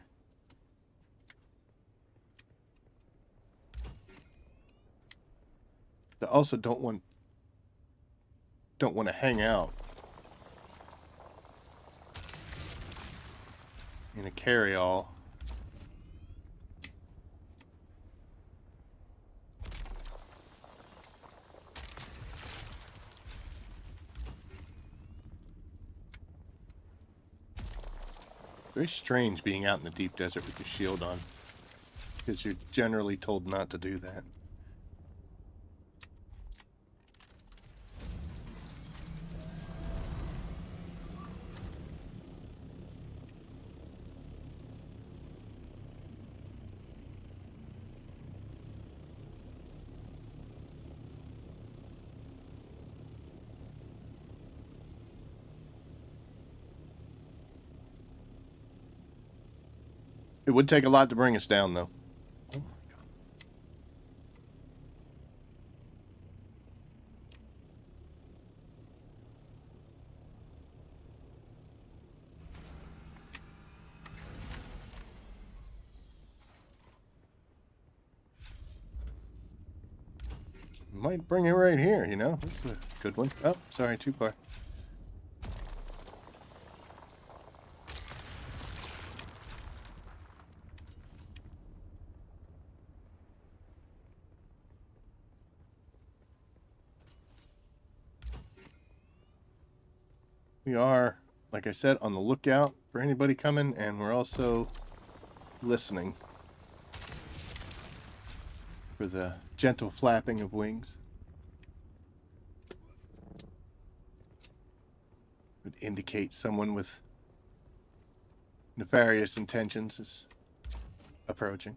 They also don't want to hang out in a carry-all. Very strange being out in the deep desert with your shield on, because you're generally told not to do that. It would take a lot to bring us down, though. Oh my god. Might bring it right here, you know? This is a good one. Oh, sorry, too far. We are, like I said, on the lookout for anybody coming, and we're also listening for the gentle flapping of wings. Would indicate someone with nefarious intentions is approaching.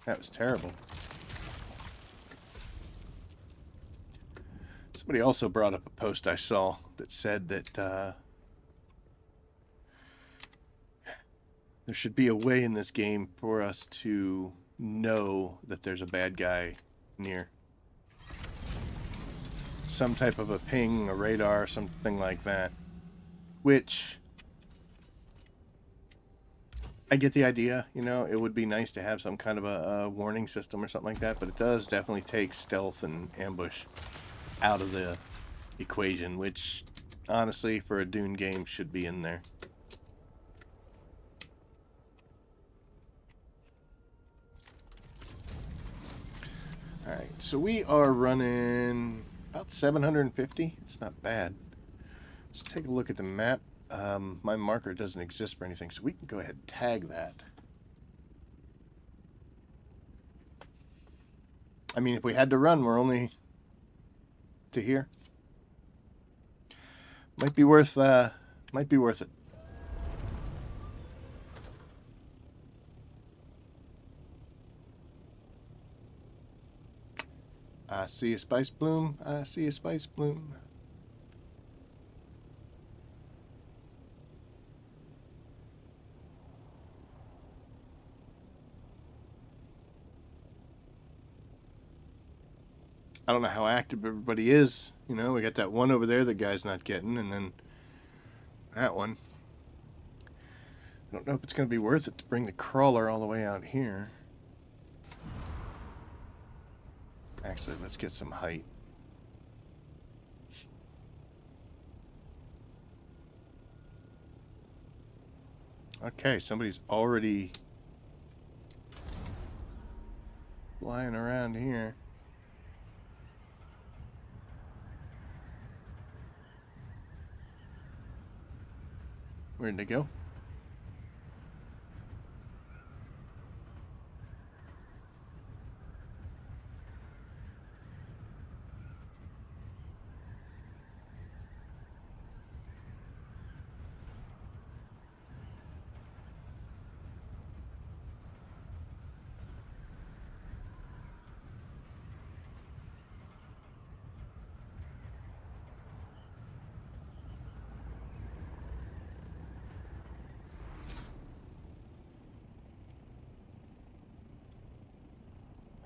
That was terrible. Somebody also brought up a post I saw that said that there should be a way in this game for us to know that there's a bad guy near. Some type of a ping, a radar, something like that. Which, I get the idea, you know, it would be nice to have some kind of a warning system or something like that, but it does definitely take stealth and ambush out of the equation, which honestly for a Dune game should be in there. Alright, so we are running about 750. It's not bad. Let's take a look at the map. My marker doesn't exist for anything, so we can go ahead and tag that. I mean, if we had to run, we're only to here. Might be worth it. I see a spice bloom. I see a spice bloom. I don't know how active everybody is. You know, we got that one over there the guy's not getting, and then that one. I don't know if it's going to be worth it to bring the crawler all the way out here. Actually, let's get some height. Okay, somebody's already flying around here. Where'd they go?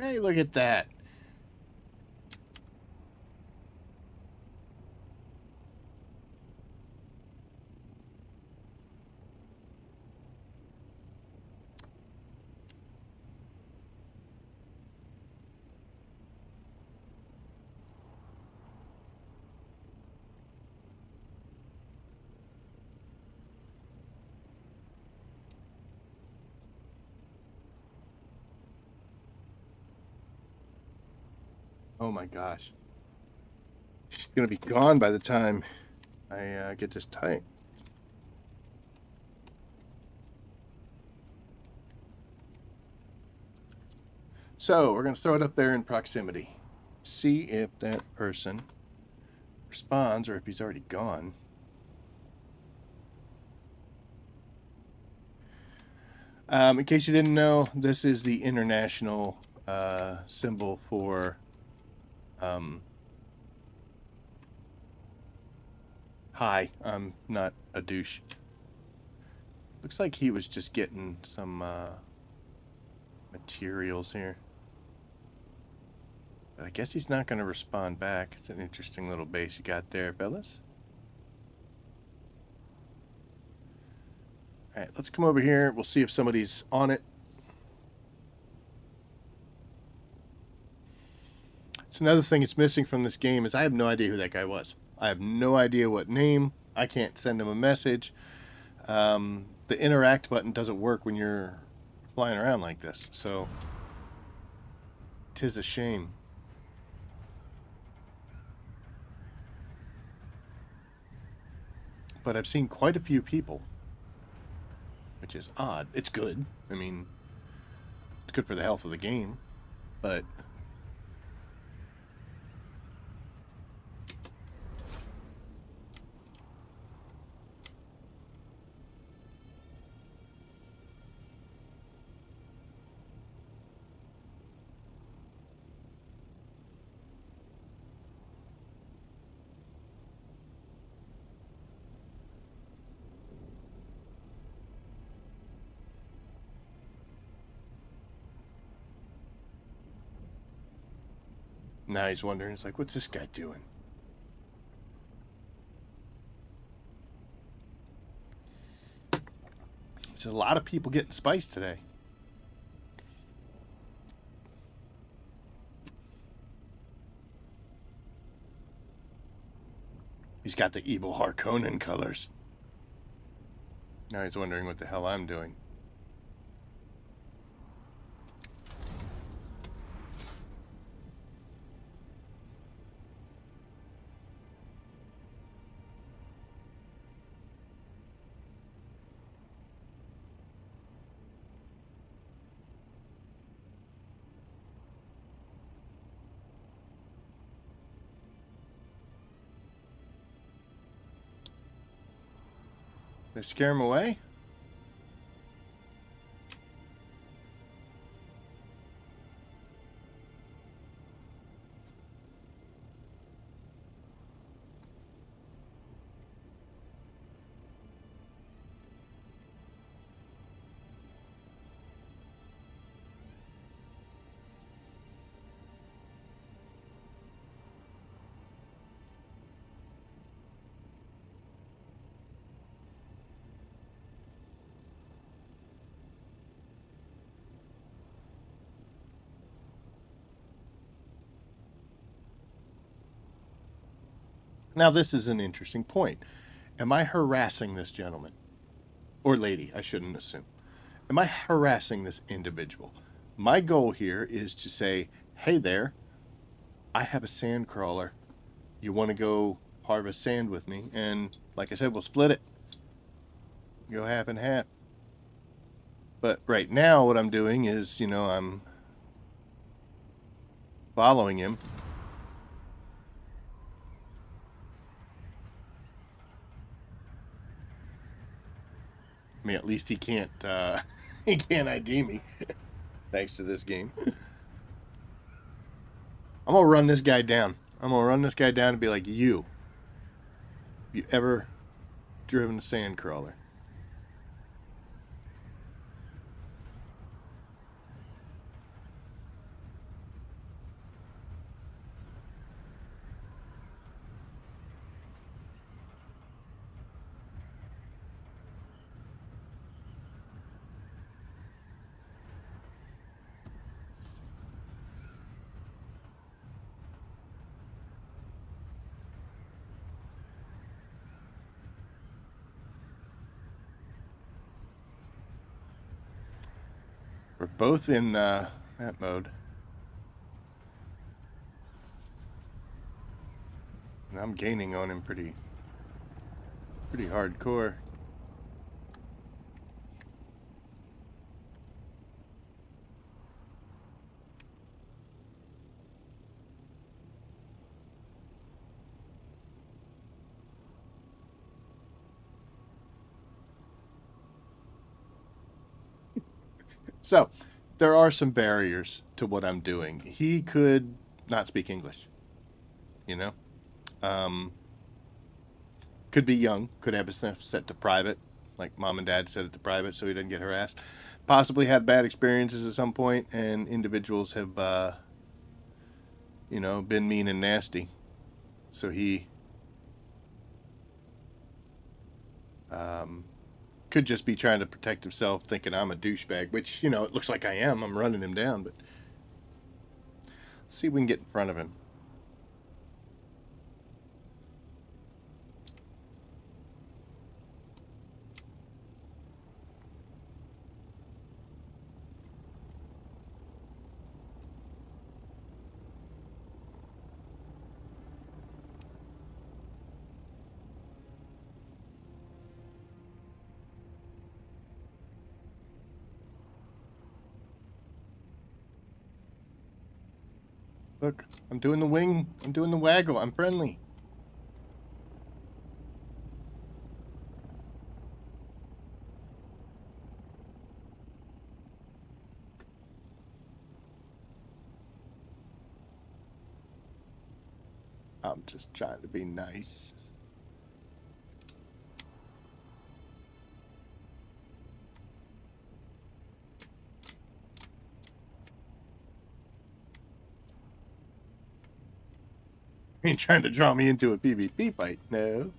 Hey, look at that. Oh my gosh. She's gonna be gone by the time I get this tight. So we're gonna throw it up there in proximity. See if that person responds or if he's already gone. In case you didn't know, this is the international symbol for hi, I'm not a douche. Looks like he was just getting some materials here. But I guess he's not going to respond back. It's an interesting little base you got there, fellas. Alright, let's come over here. We'll see if somebody's on it. It's another thing that's missing from this game is I have no idea who that guy was. I have no idea what name. I can't send him a message. The interact button doesn't work when you're flying around like this, so 'tis a shame. But I've seen quite a few people, which is odd. It's good. I mean, it's good for the health of the game, but now he's wondering, it's like, what's this guy doing? There's a lot of people getting Spice today. He's got the evil Harkonnen colors. Now he's wondering what the hell I'm doing. Did I scare him away? Now this is an interesting point. Am I harassing this gentleman? or lady, I shouldn't assume. Am I harassing this individual? My goal here is to say, hey there, I have a sand crawler. You want to go harvest sand with me? And like I said, we'll split it. Go half and half. But right now what I'm doing is, I'm following him. I mean, at least he can't he can't ID me thanks to this game. I'm gonna run this guy down. I'm gonna run this guy down and be like, have you ever driven a sand crawler? We're both in that mode. And I'm gaining on him pretty hardcore. So, there are some barriers to what I'm doing. He could not speak English, you know? Um, could be young, could have his stuff set to private, like mom and dad set it to private so he doesn't get harassed. Possibly had bad experiences at some point, and individuals have, been mean and nasty. So he um, could just be trying to protect himself, thinking I'm a douchebag, which, it looks like I am. I'm running him down, but let's see if we can get in front of him. Look, I'm doing the wing. I'm doing the waggle. I'm friendly. I'm just trying to be nice. Ain't trying to draw me into a PvP fight, no.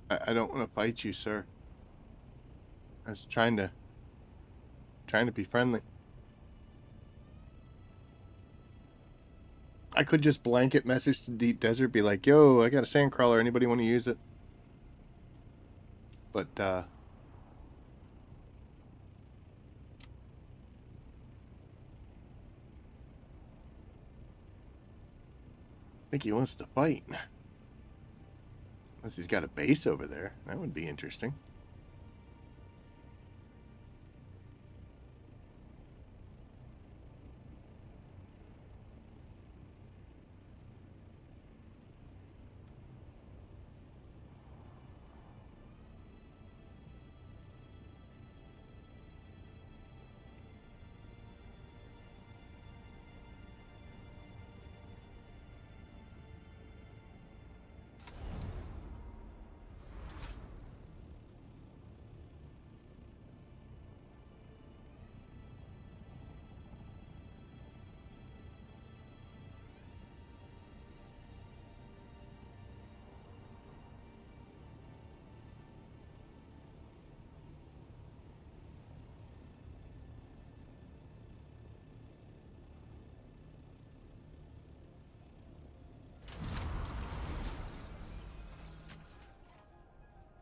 I don't want to fight you, sir. I was trying to be friendly. I could just blanket message to Deep Desert, be like, yo, I got a sand crawler. Anybody want to use it? But, I think he wants to fight. Unless he's got a base over there. That would be interesting.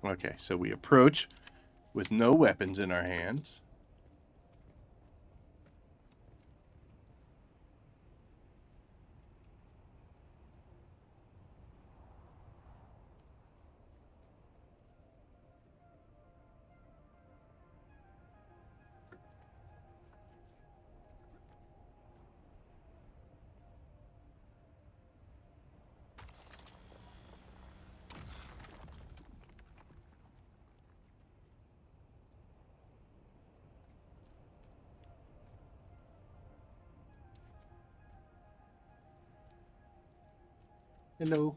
Okay, so we approach with no weapons in our hands. Hello.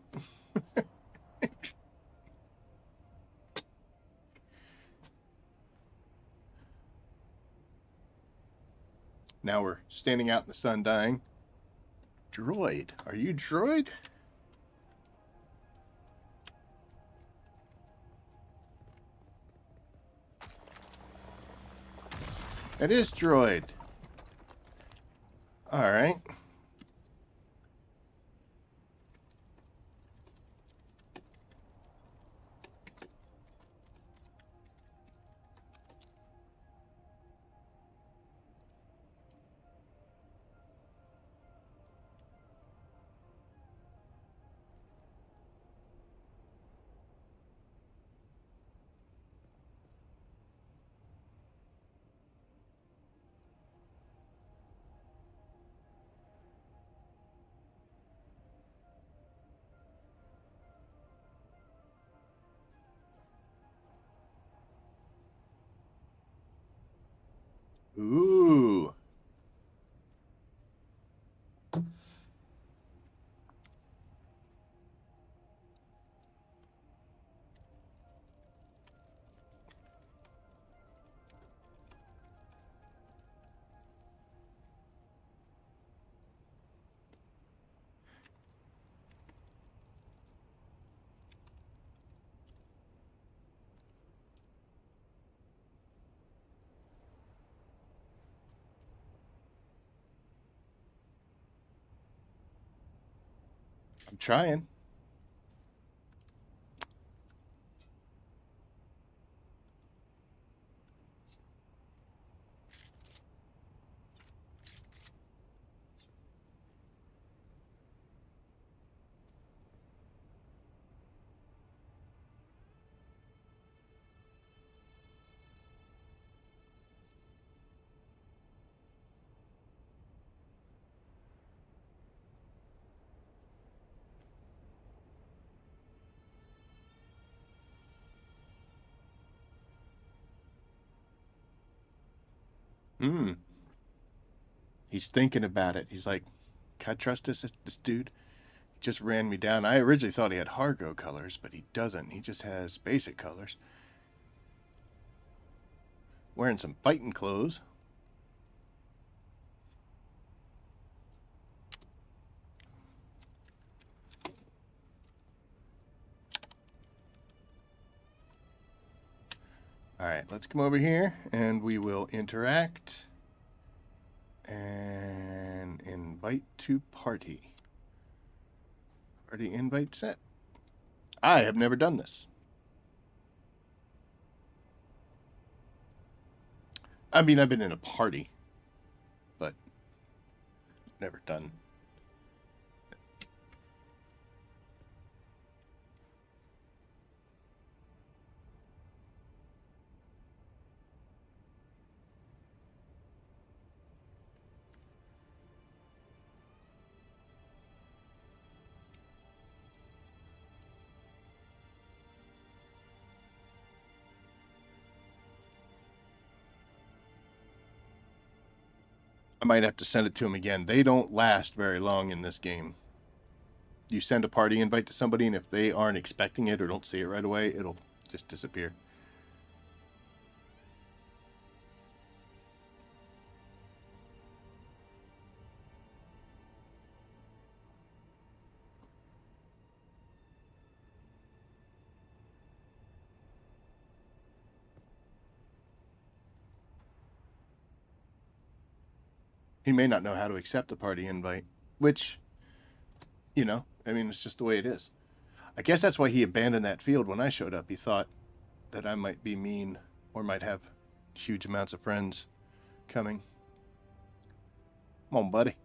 Now we're standing out in the sun dying. Droid. Are you droid? It is droid. Alright. Ooh. I'm trying. Hmm. He's thinking about it. He's like, can I trust this dude? He just ran me down. I originally thought he had Hargo colors, but he doesn't. He just has basic colors. Wearing some fighting clothes. Alright, let's come over here and we will interact and invite to party. Party invite set. I have never done this. I mean, I've been in a party, but never done. I might have to send it to them again. They don't last very long in this game. You send a party invite to somebody, and if they aren't expecting it or don't see it right away, it'll just disappear. He may not know how to accept a party invite, which, I mean, it's just the way it is. I guess that's why he abandoned that field when I showed up. He thought, that I might be mean or might have huge amounts of friends coming. Come on, buddy.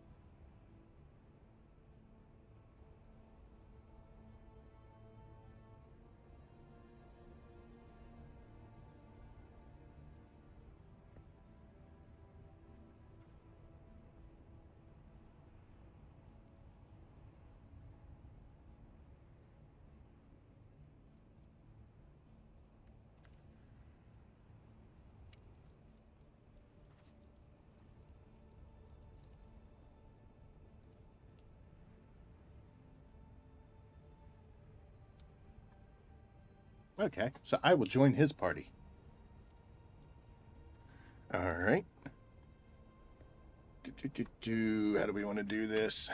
Okay, so I will join his party. All right. How do we want to do this?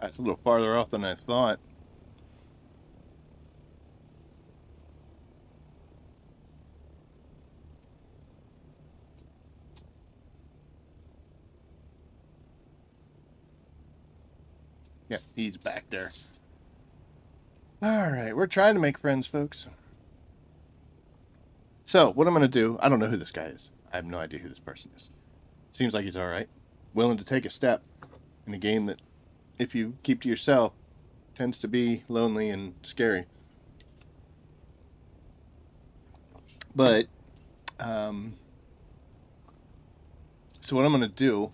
That's a little farther off than I thought. Yeah, he's back there. All right, we're trying to make friends, folks. So, what I'm going to do, I don't know who this guy is. I have no idea who this person is. Seems like he's all right. Willing to take a step in a game that, if you keep to yourself, tends to be lonely and scary. But, so what I'm going to do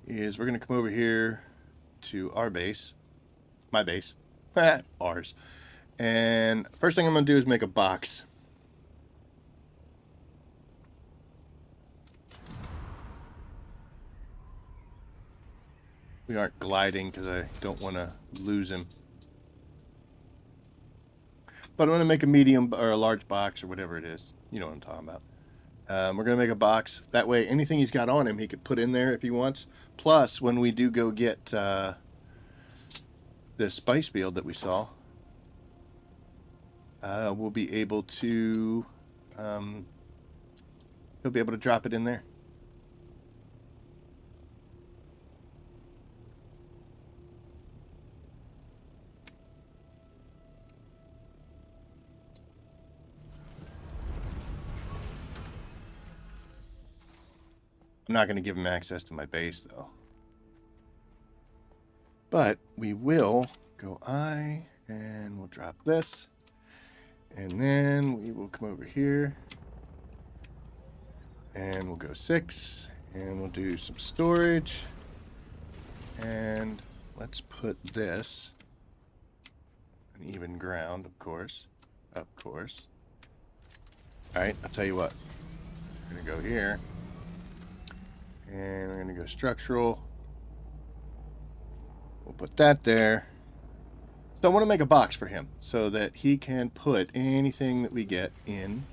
is we're going to come over here to our base. My base. Ours. And first thing I'm going to do is make a box. We aren't gliding because I don't want to lose him. But I'm going to make a medium or a large box or whatever it is. You know what I'm talking about. We're going to make a box. That way, anything he's got on him, he could put in there if he wants. Plus, when we do go get the spice field that we saw, we'll be able to... he'll be able to drop it in there. I'm not going to give him access to my base, though. But we will go I, and we'll drop this. And then we will come over here. And we'll go 6. And we'll do some storage. And let's put this on even ground, of course. Of course. Alright, I'll tell you what. I'm going to go here. And we're going to go structural. We'll put that there. So I want to make a box for him so that he can put anything that we get in.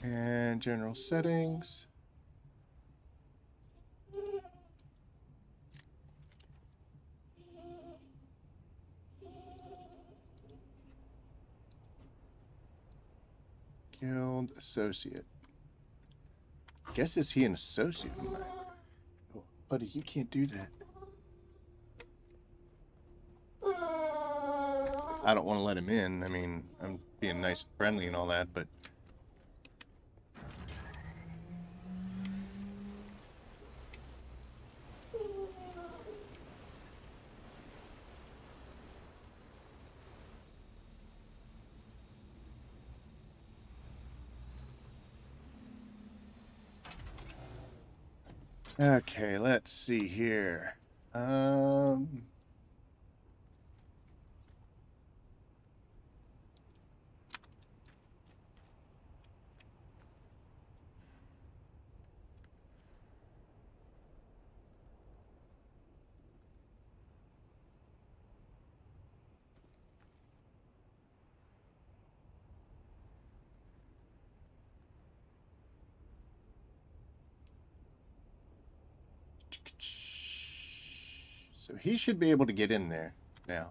And general settings. Guild associate. Guess is he an associate? Oh, buddy, you can't do that. I don't want to let him in. I mean, I'm being nice and friendly and all that, but... Okay, let's see here. Um, so he should be able to get in there now.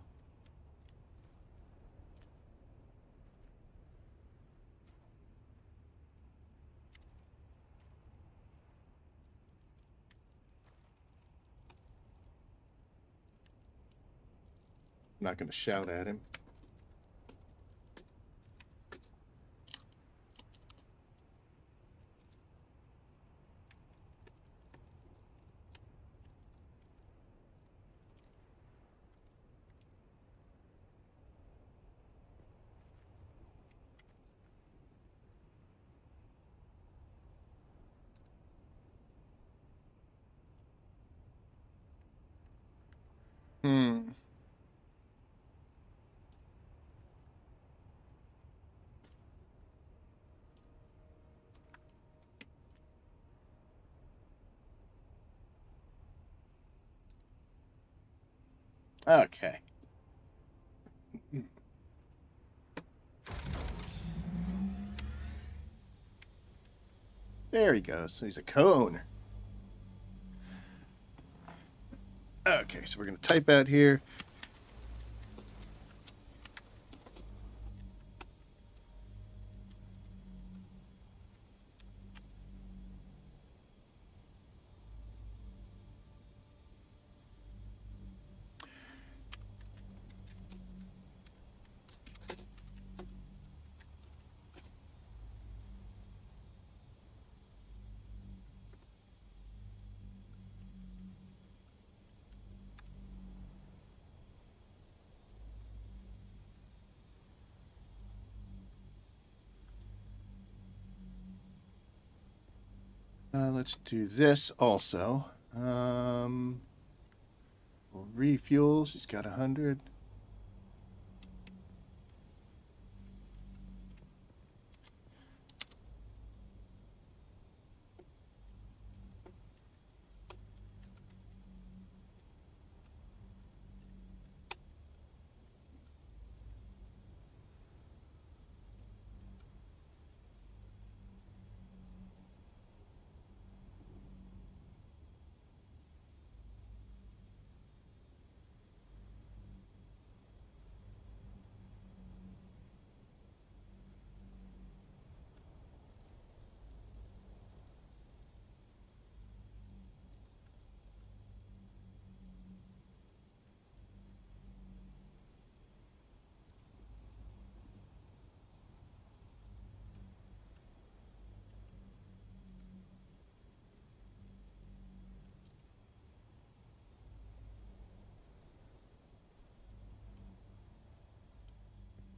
I'm not going to shout at him. Hmm. Okay. There he goes. So he's a co-owner. Okay, so we're going to type out here. Let's do this also. Refuels. He's got 100.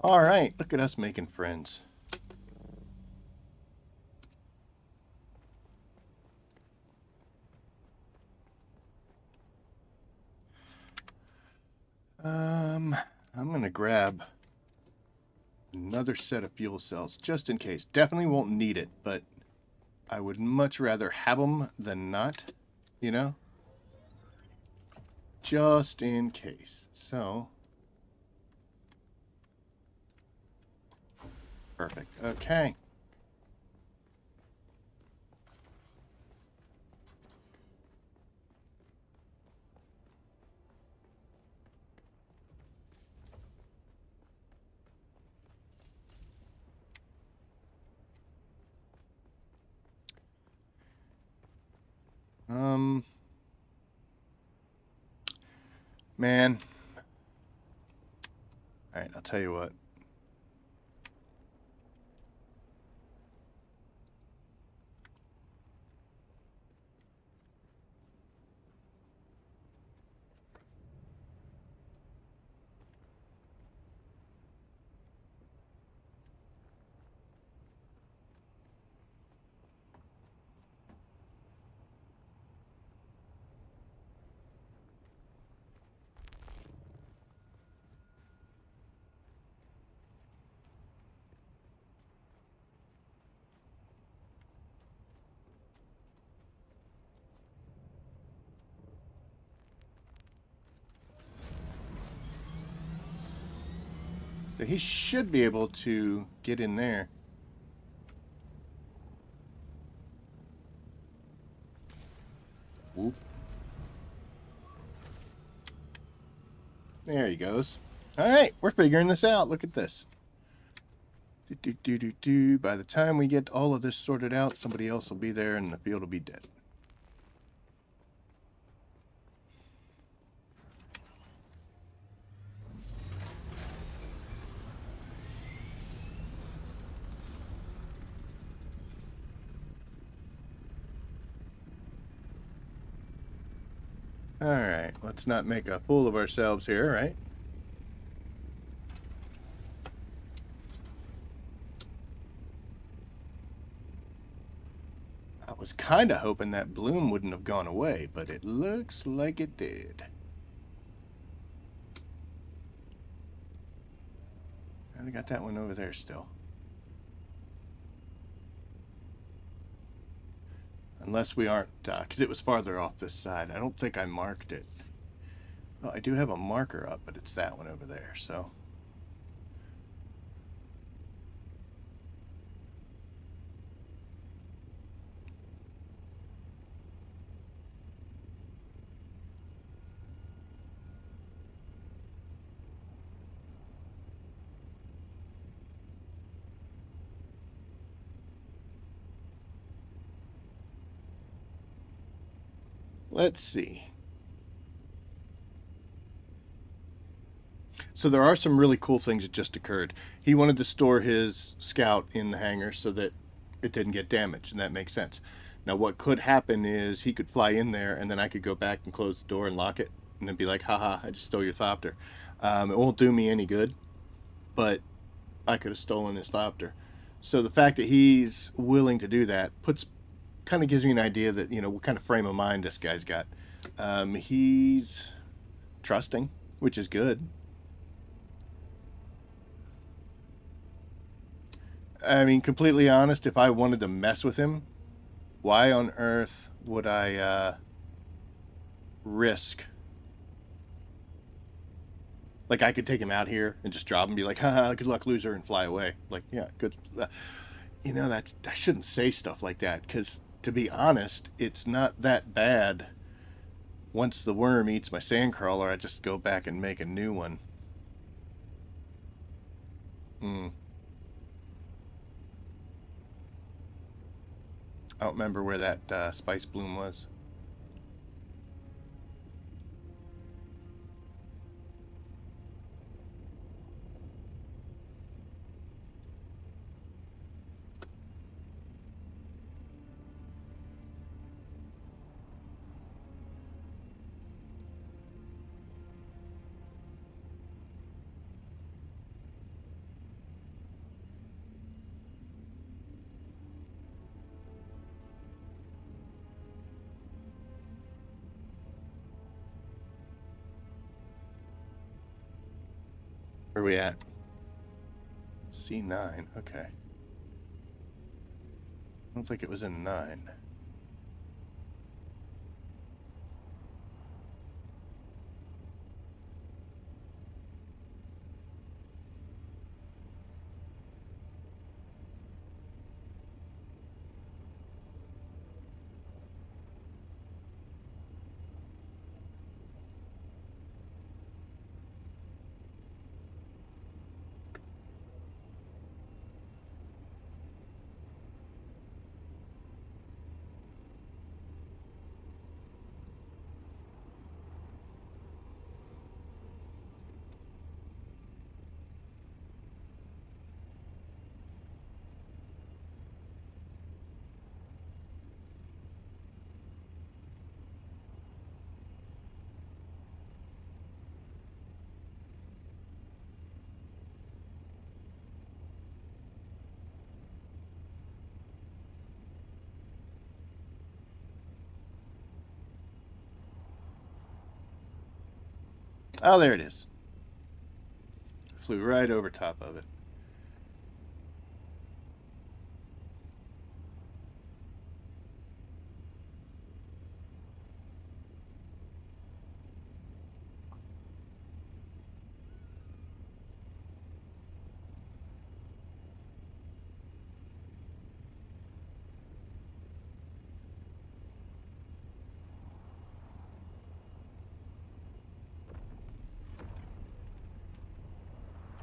All right, look at us making friends. I'm gonna grab another set of fuel cells just in case. Definitely won't need it, but I would much rather have them than not, you know? Just in case. So, perfect. Okay. Um, man. All right, I'll tell you what. So he should be able to get in there. Whoop. There he goes. All right, we're figuring this out. Look at this. By the time we get all of this sorted out, somebody else will be there and the field will be dead. All right, let's not make a fool of ourselves here, right? I was kind of hoping that bloom wouldn't have gone away, but it looks like it did. And I got that one over there still. Unless we aren't, because it was farther off this side. I don't think I marked it. Well, I do have a marker up, but it's that one over there, so. Let's see. So there are some really cool things that just occurred. He wanted to store his scout in the hangar so that it didn't get damaged, and that makes sense. Now, what could happen is he could fly in there, and then I could go back and close the door and lock it, and then be like, haha, I just stole your thopter. It won't do me any good, but I could have stolen his thopter. So the fact that he's willing to do that kind of gives me an idea that, what kind of frame of mind this guy's got. He's trusting, which is good. I mean, completely honest, if I wanted to mess with him, why on earth would I risk? Like, I could take him out here and just drop him and be like, haha, good luck, loser, and fly away. Like, yeah, good. I shouldn't say stuff like that, because to be honest, it's not that bad. Once the worm eats my sandcrawler, I just go back and make a new one. I don't remember where that spice bloom was. Where are we at? C9, okay. I don't think it was in 9. Oh, there it is. Flew right over top of it.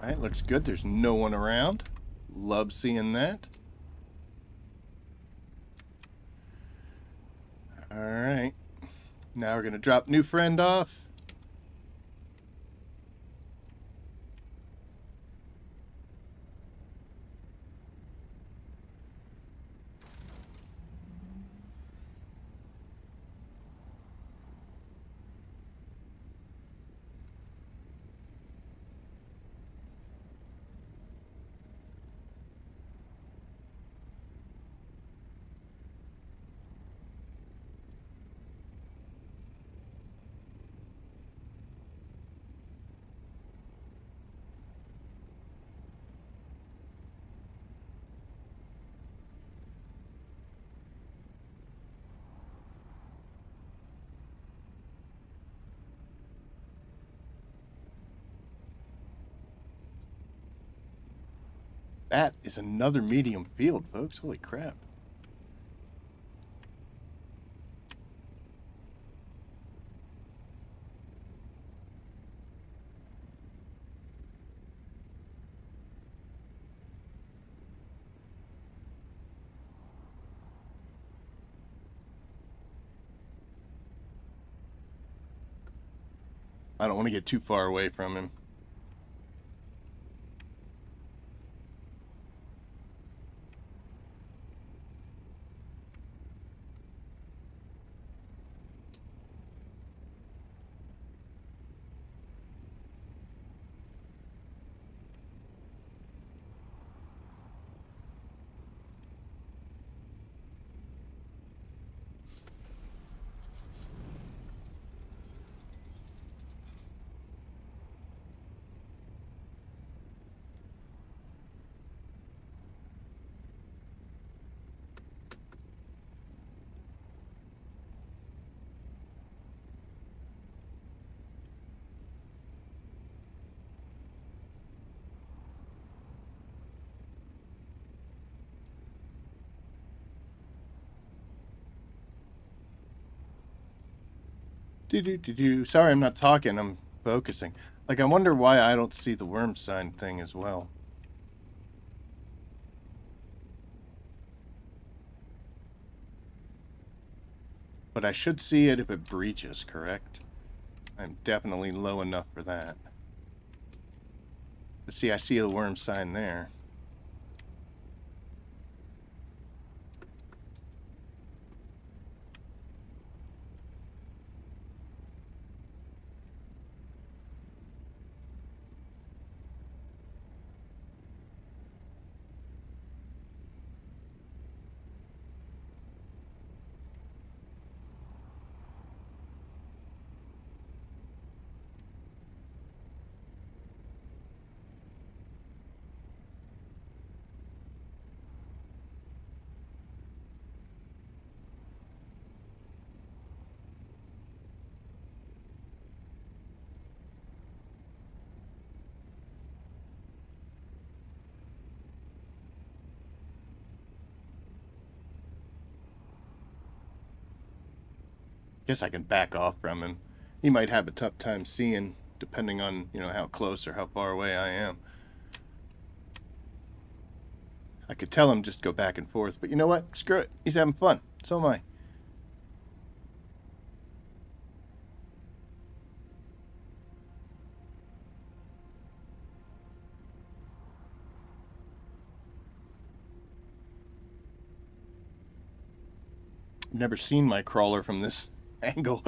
Alright, looks good. There's no one around. Love seeing that. Alright. Now we're going to drop new friend off. That is another medium field, folks. Holy crap. I don't want to get too far away from him. Sorry, I'm not talking. I'm focusing. Like, I wonder why I don't see the worm sign thing as well. But I should see it if it breaches, correct? I'm definitely low enough for that. But see, I see the worm sign there. Guess I can back off from him. He might have a tough time seeing, depending on, you know, how close or how far away I am. I could tell him just go back and forth, but you know what? Screw it. He's having fun. So am I. I've never seen my crawler from this angle.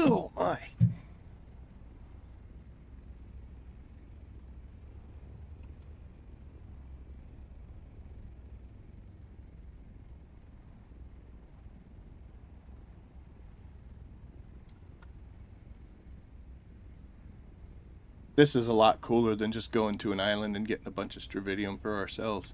Oh my. This is a lot cooler than just going to an island and getting a bunch of Stravidium for ourselves.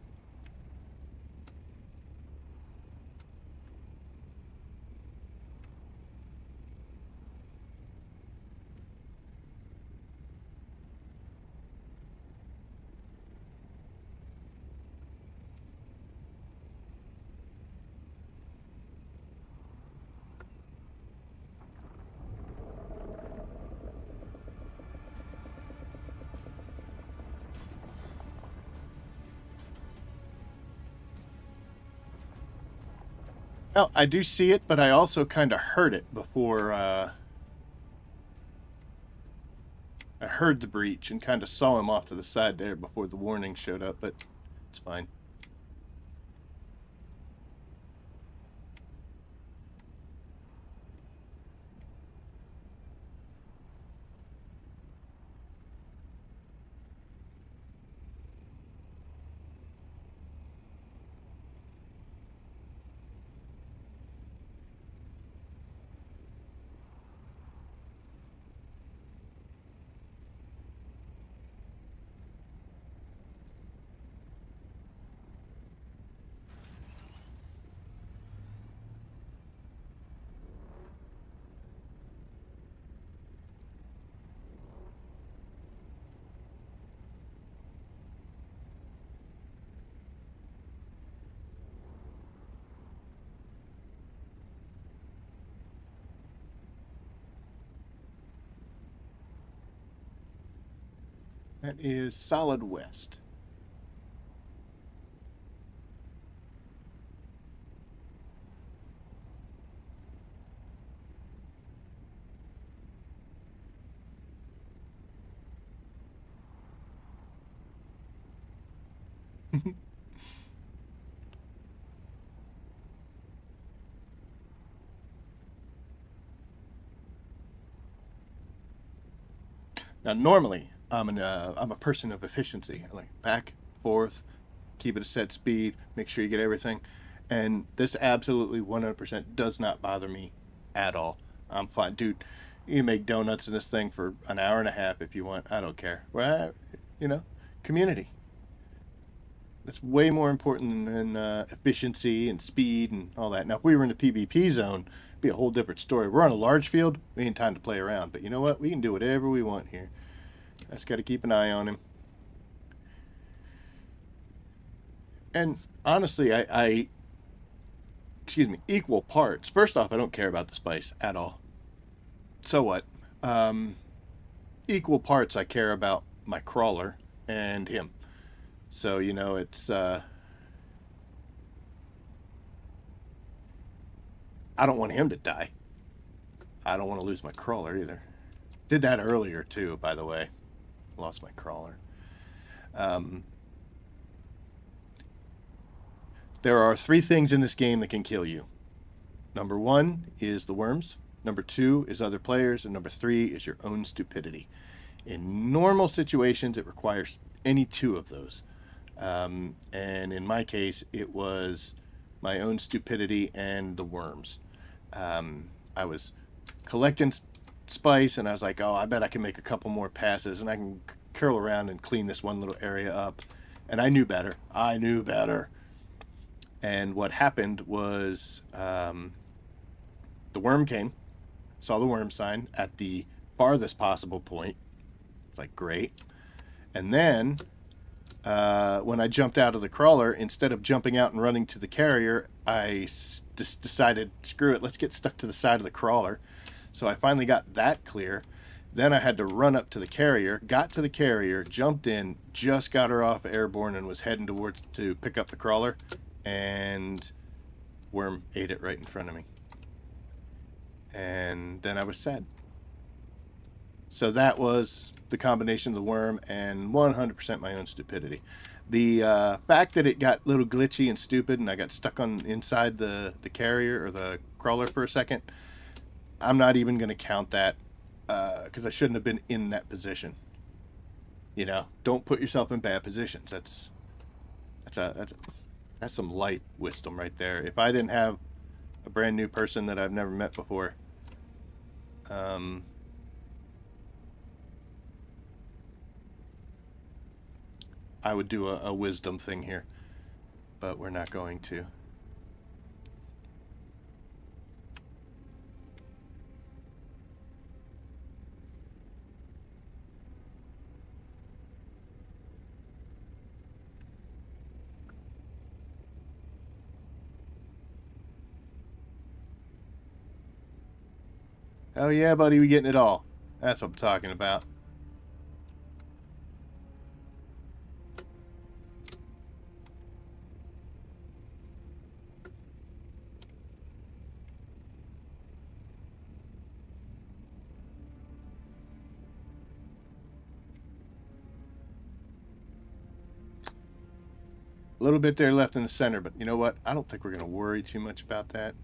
Well, I do see it, but I also kind of heard it before. I heard the breach and kind of saw him off to the side there before the warning showed up, but it's fine. That is solid west. Now, normally, I'm a person of efficiency. I like back, forth, keep it a set speed, make sure you get everything. And this absolutely 100% does not bother me at all. I'm fine. Dude, you can make donuts in this thing for an hour and a half if you want. I don't care. Well, you know, community. That's way more important than efficiency and speed and all that. Now, if we were in the PvP zone, it'd be a whole different story. We're on a large field. We ain't time to play around. But you know what? We can do whatever we want here. I just got to keep an eye on him. And honestly, excuse me, equal parts. First off, I don't care about the spice at all. So what? Um, Equal parts, I care about my crawler and him. So you know, it's I don't want him to die. I don't want to lose my crawler either. Did that earlier too, by the way. Lost my crawler. Um, there are three things in this game that can kill you. Number one is the worms. Number two is other players, and number three is your own stupidity. In normal situations, it requires any two of those. And in my case, it was my own stupidity and the worms. I was collecting spice, and I was like, oh, I bet I can make a couple more passes, and I can curl around and clean this one little area up. And I knew better. I knew better. And what happened was the worm came, saw the worm sign at the farthest possible point. It's like, great. And then when I jumped out of the crawler, instead of jumping out and running to the carrier, I just decided, screw it, let's get stuck to the side of the crawler. So I finally got that clear. Then I had to run up to the carrier, got to the carrier, jumped in, just got her off airborne, and was heading towards to pick up the crawler. And worm ate it right in front of me. And then I was sad. So that was the combination of the worm and 100% my own stupidity. The fact that it got a little glitchy and stupid and I got stuck on inside the carrier or the crawler for a second, I'm not even going to count that because I shouldn't have been in that position. You know, don't put yourself in bad positions. That's some life wisdom right there. If I didn't have a brand new person that I've never met before, um, I would do a wisdom thing here, but we're not going to. Oh yeah, buddy, we getting it all. That's what I'm talking about. A little bit there left in the center, but you know what? I don't think we're going to worry too much about that.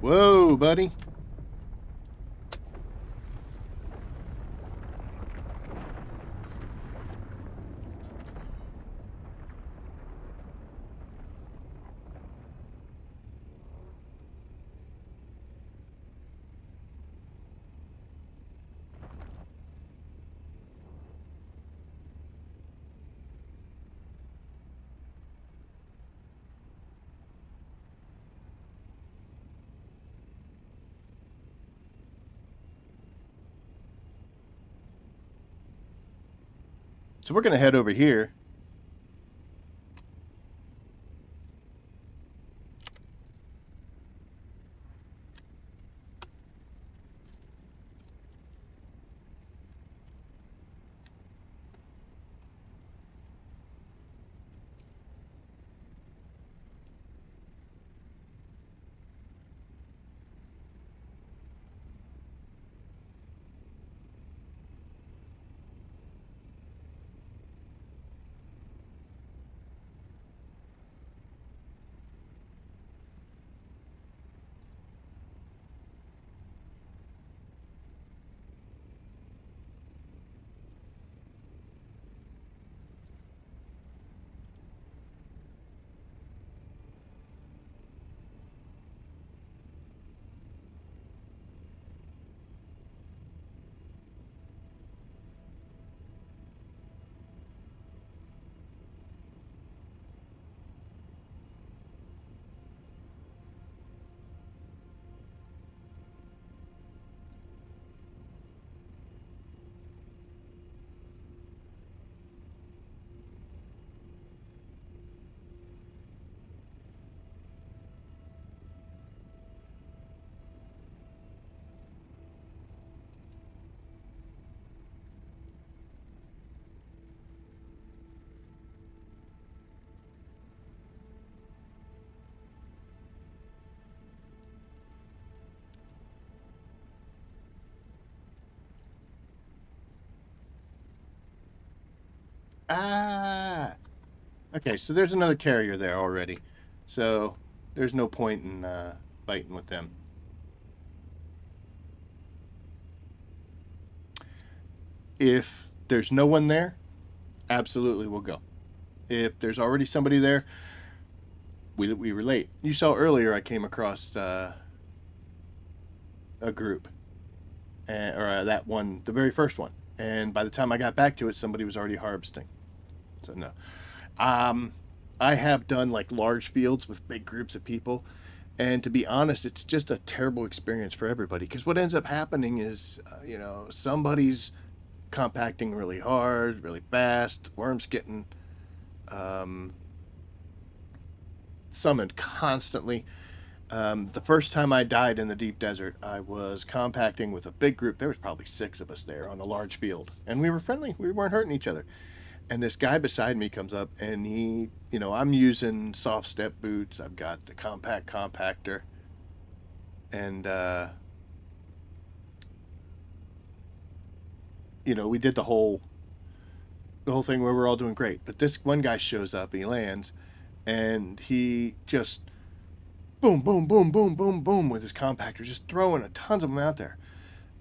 Whoa, buddy. So we're going to head over here. Ah. Okay, so there's another carrier there already. So there's no point in fighting with them. If there's no one there, absolutely we'll go. If there's already somebody there, we relate. You saw earlier I came across a group, or that one, the very first one. And by the time I got back to it, somebody was already harvesting. So no. Um, I have done like large fields with big groups of people, and to be honest, it's just a terrible experience for everybody. Because what ends up happening is, somebody's compacting really hard, really fast. Worms getting um, summoned constantly. The first time I died in the deep desert, I was compacting with a big group. There was probably 6 of us there on a large field, and we were friendly. We weren't hurting each other. And this guy beside me comes up, and I'm using soft step boots. I've got the compact compactor, and we did the whole thing where we're all doing great. But this one guy shows up, he lands, and he just boom, boom, boom, boom, boom, boom with his compactor, just throwing a tons of them out there.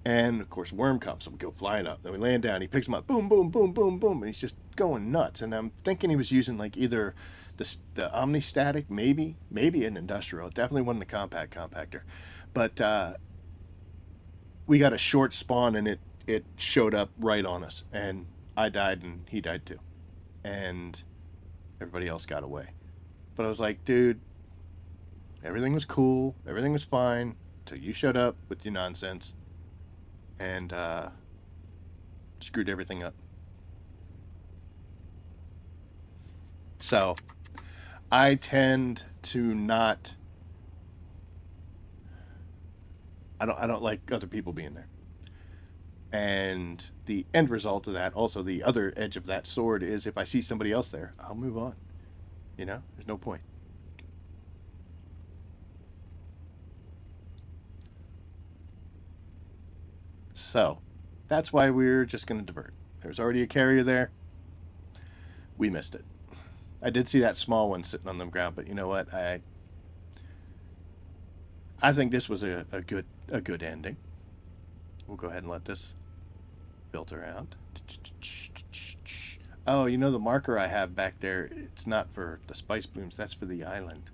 And of course, worm comes, so we go flying up. Then we land down. He picks them up, boom, boom, boom, boom, boom, and he's just going nuts. And I'm thinking he was using like either the omnistatic, maybe an industrial. It definitely wasn't the compact compactor, but we got a short spawn, and it showed up right on us, and I died, and he died too, and everybody else got away. But I was like, dude, everything was cool, everything was fine until you showed up with your nonsense and screwed everything up. So I tend to not. I don't like other people being there. And the end result of that, also the other edge of that sword, is if I see somebody else there, I'll move on. You know, there's no point. So that's why we're just going to divert. There's already a carrier there. We missed it. I did see that small one sitting on the ground, but you know what? I think this was a good ending. We'll go ahead and let this filter out. Oh, you know the marker I have back there, it's not for the spice blooms, that's for the island.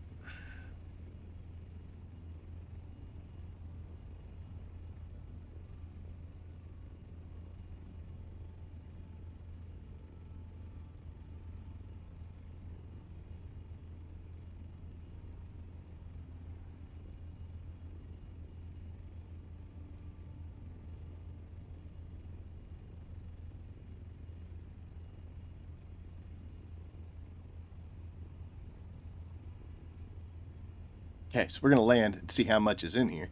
Okay, so we're going to land and see how much is in here.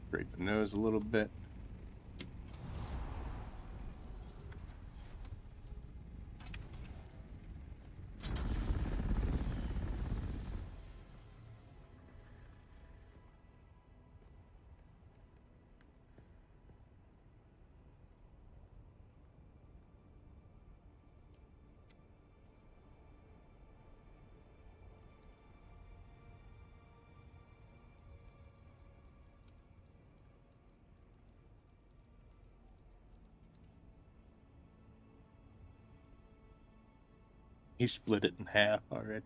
Scrape the nose a little bit. He split it in half already.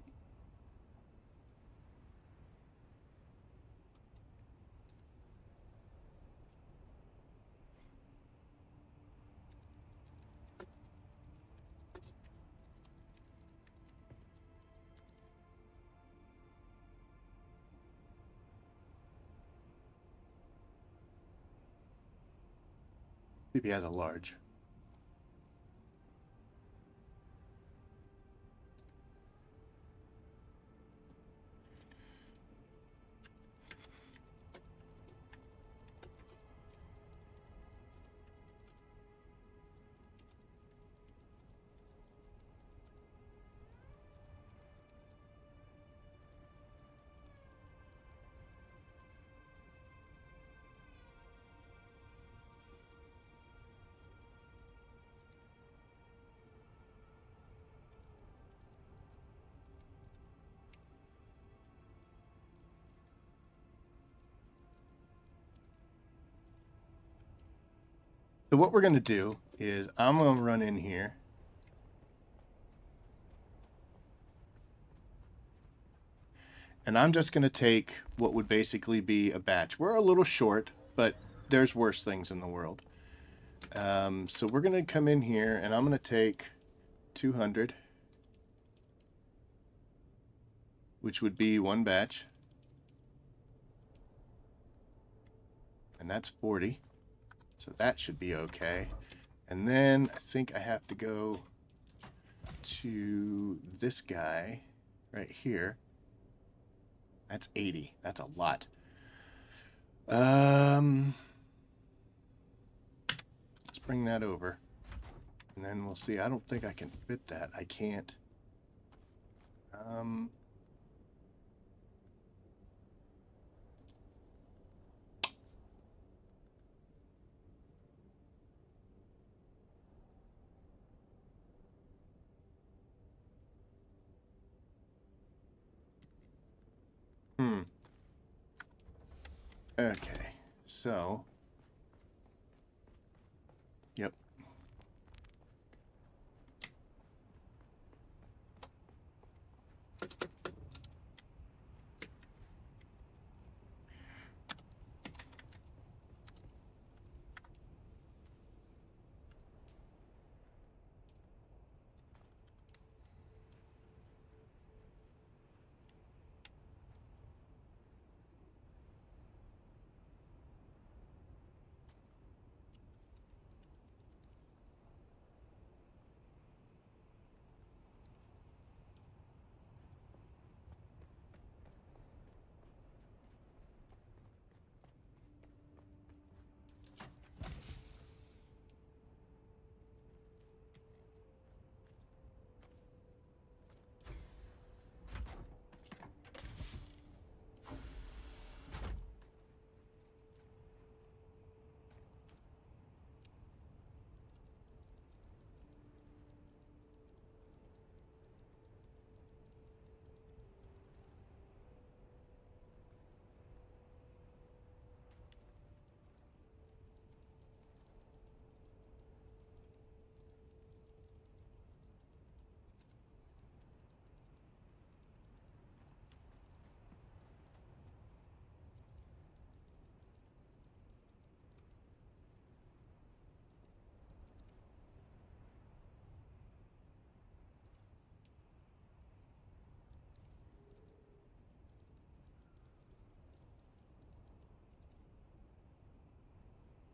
Maybe he has a large. So what we're going to do is I'm going to run in here. And I'm just going to take what would basically be a batch. We're a little short, but there's worse things in the world. So we're going to come in here, and I'm going to take 200, which would be one batch. And that's 40. So that should be okay. And then I think I have to go to this guy right here. That's 80. That's a lot. Let's bring that over. And then we'll see. I don't think I can fit that. I can't. Okay. So. Yep.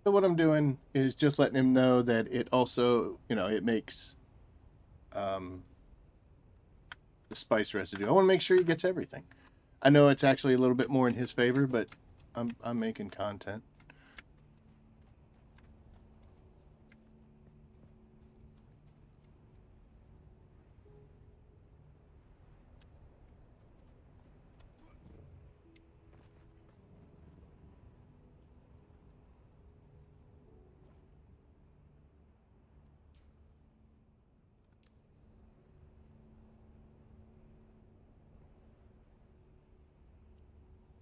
So what I'm doing is just letting him know that it also, it makes um, the spice residue. I want to make sure he gets everything. I know it's actually a little bit more in his favor, but I'm making content.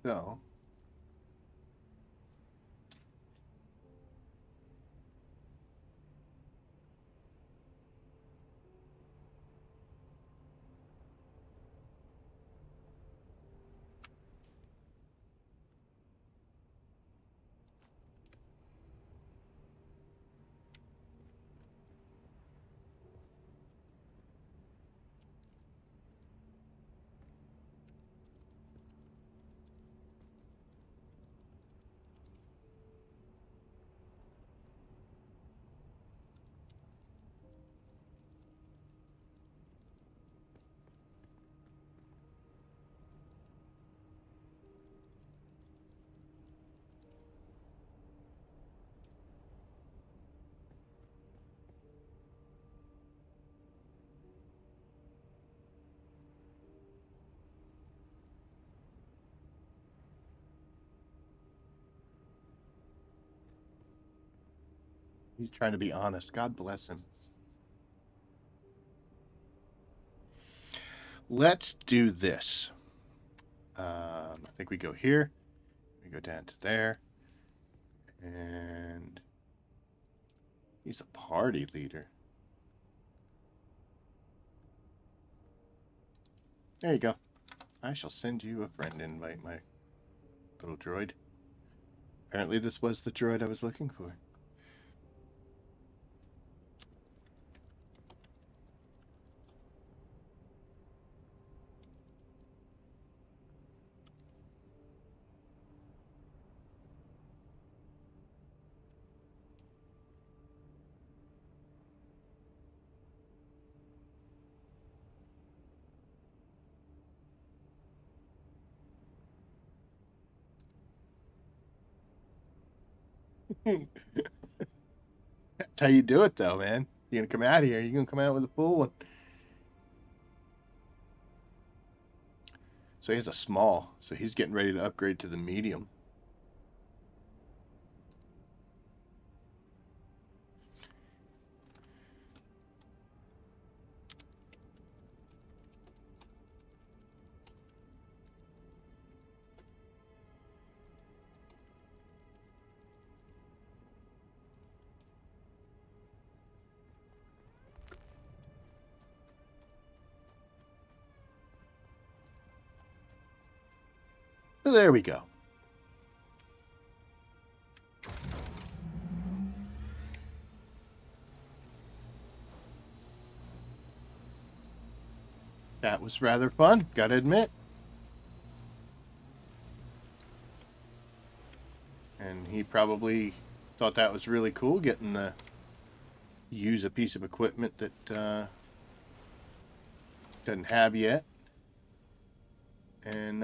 So, he's trying to be honest. God bless him. Let's do this. I think we go here. We go down to there. And he's a party leader. There you go. I shall send you a friend invite, my little droid. Apparently this was the droid I was looking for. That's how you do it, though, man. You're gonna come out here. You're gonna come out with a full one. So he has a small. So he's getting ready to upgrade to the medium. So there we go. That was rather fun, gotta admit. And he probably thought that was really cool, getting to use a piece of equipment that doesn't have yet. And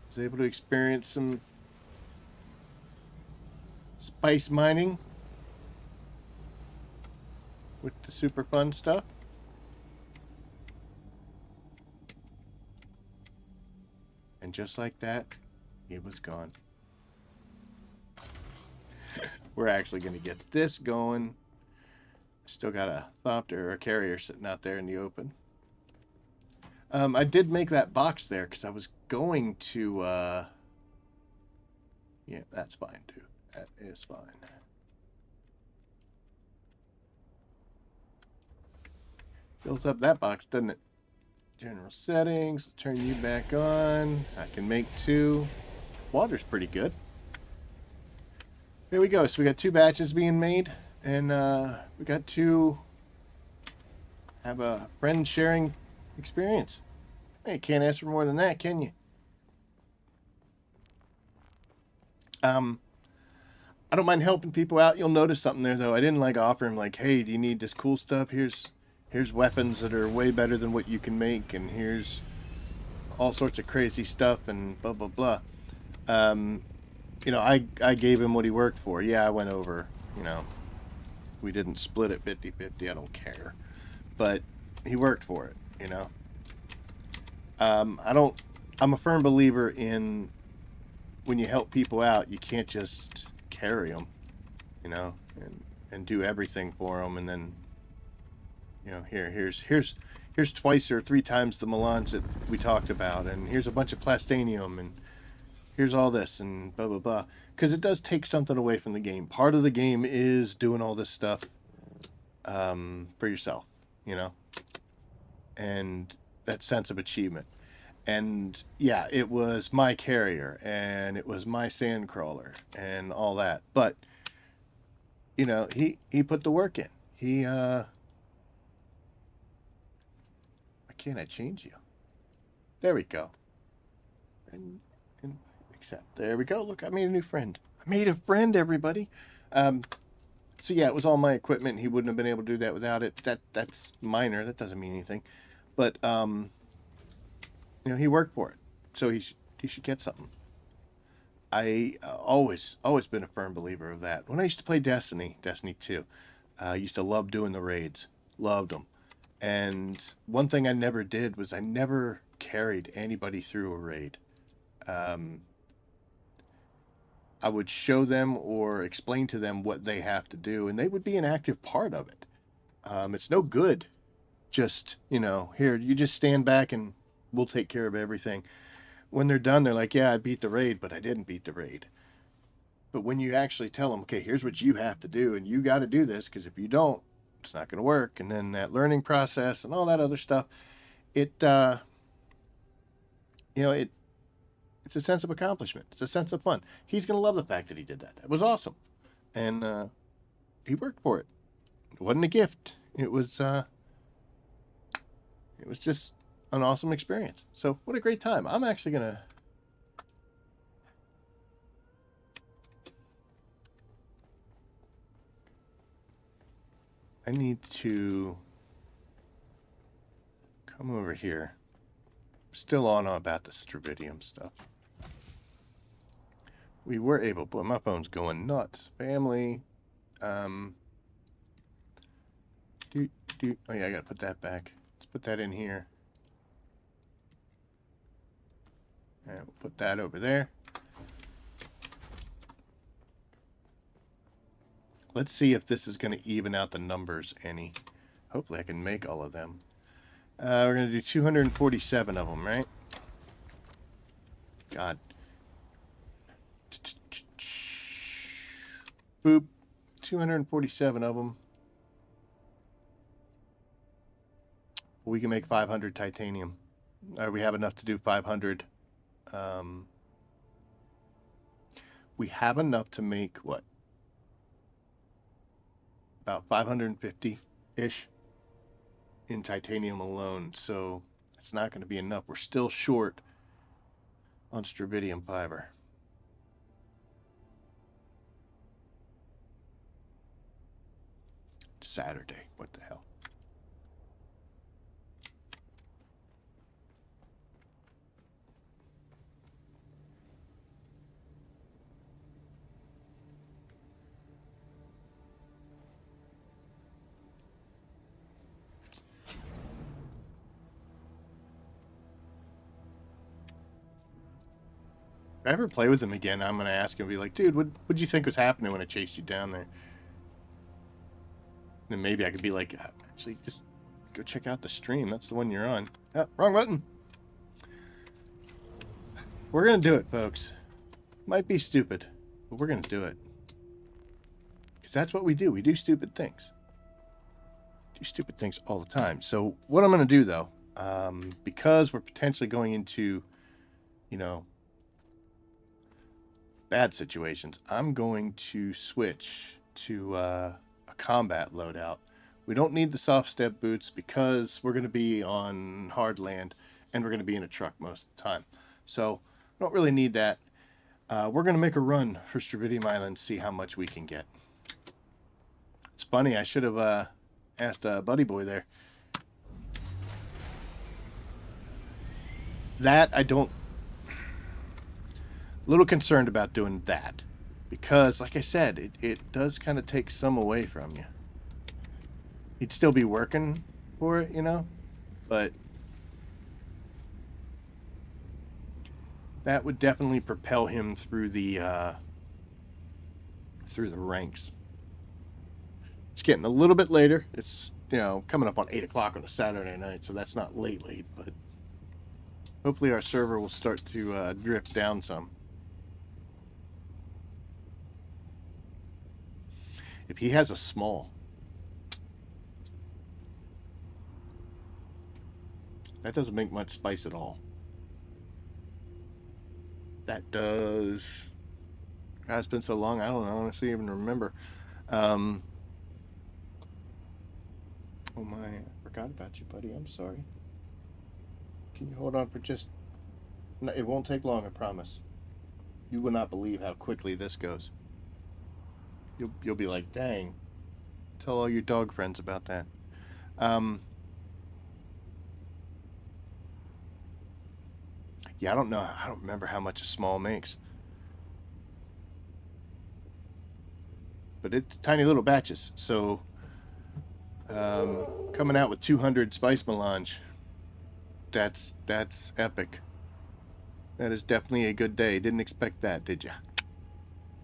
was able to experience some spice mining with the super fun stuff. And just like that, he was gone. We're actually going to get this going. Still got a thopter or a carrier sitting out there in the open. I did make that box there because I was going to... Yeah, that's fine, dude. That is fine. Fills up that box, doesn't it? General settings. Turn you back on. I can make 2. Water's pretty good. There we go. So we got 2 batches being made, and we got to have a friend sharing experience. Hey, you can't ask for more than that, can you? I don't mind helping people out. You'll notice something there though. I didn't like offer him like, hey, do you need this cool stuff? Here's weapons that are way better than what you can make, and here's all sorts of crazy stuff and blah blah blah. Um, I gave him what he worked for. Yeah, I went over. We didn't split it 50-50. I don't care, but he worked for it. I don't. I'm a firm believer in when you help people out, you can't just carry them, and do everything for them, and then here's twice or three times the melange that we talked about, and here's a bunch of plastanium, and here's all this, and blah blah blah. Because it does take something away from the game. Part of the game is doing all this stuff for yourself, and that sense of achievement. And yeah, it was my carrier and it was my sand crawler and all that. But he put the work in. Why can't I change you? There we go. And accept. There we go. Look, I made a new friend. I made a friend, everybody. So yeah, it was all my equipment. He wouldn't have been able to do that without it. That's minor. That doesn't mean anything. But he worked for it, so he should get something. I always been a firm believer of that. When I used to play Destiny 2, I used to love doing the raids, loved them. And one thing I never did was I never carried anybody through a raid. I would show them or explain to them what they have to do, and they would be an active part of it. It's no good just, here, you just stand back and we'll take care of everything. When they're done, they're like, yeah, I beat the raid, but I didn't beat the raid. But when you actually tell them, okay, here's what you have to do, and you got to do this, because if you don't, it's not going to work. And then that learning process and all that other stuff, it's a sense of accomplishment. It's a sense of fun. He's going to love the fact that he did that. That was awesome. And he worked for it. It wasn't a gift. It was just an awesome experience. So what a great time. I'm actually going to... I need to come over here. Still on about the Stravidium stuff. We were able, but my phone's going nuts. Family. Oh yeah, I gotta put that back. Let's put that in here. And we'll put that over there. Let's see if this is going to even out the numbers any. Hopefully I can make all of them. We're going to do 247 of them, right? God. Boop. 247 of them. We can make 500 titanium. We have enough to do 500. We have enough to make, what? About 550-ish in titanium alone. So it's not going to be enough. We're still short on Stravidium fiber. It's Saturday. What the hell? If I ever play with him again, I'm going to ask him, be like, dude, what'd you think was happening when I chased you down there? Then maybe I could be like, actually, just go check out the stream. That's the one you're on. Oh, wrong button. We're going to do it, folks. Might be stupid, but we're going to do it. Because that's what we do. We do stupid things. Do stupid things all the time. So what I'm going to do, though, because we're potentially going into, bad situations, I'm going to switch to a combat loadout. We don't need the soft step boots because we're going to be on hard land and we're going to be in a truck most of the time. So I don't really need that. We're going to make a run for Stravidium Island, see how much we can get. It's funny, I should have asked Buddy Boy there. That, I don't... A little concerned about doing that. Because, like I said, it does kind of take some away from you. He'd still be working for it, you know? But... that would definitely propel him through the ranks. It's getting a little bit later. It's, you know, coming up on 8 o'clock on a Saturday night, so that's not late, but hopefully our server will start to drift down some. If he has a small, that doesn't make much spice at all. That does... God, it's been so long, I don't honestly even remember. Oh my, I forgot about you, buddy. I'm sorry. Can you hold on for just... No, it won't take long, I promise. You will not believe how quickly this goes. You'll be like, dang. Tell all your dog friends about that. Yeah, I don't know. I don't remember how much a small makes. But it's tiny little batches, so... coming out with 200 spice melange. That's epic. That is definitely a good day. Didn't expect that, did ya?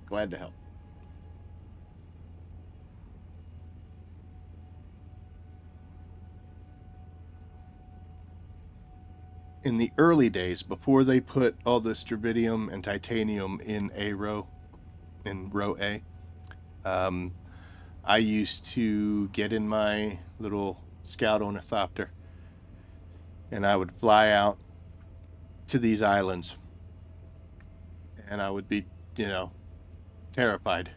Glad to help. In the early days, before they put all the Stravidium and Titanium in row A, I used to get in my little scout ornithopter and I would fly out to these islands and I would be, you know, terrified.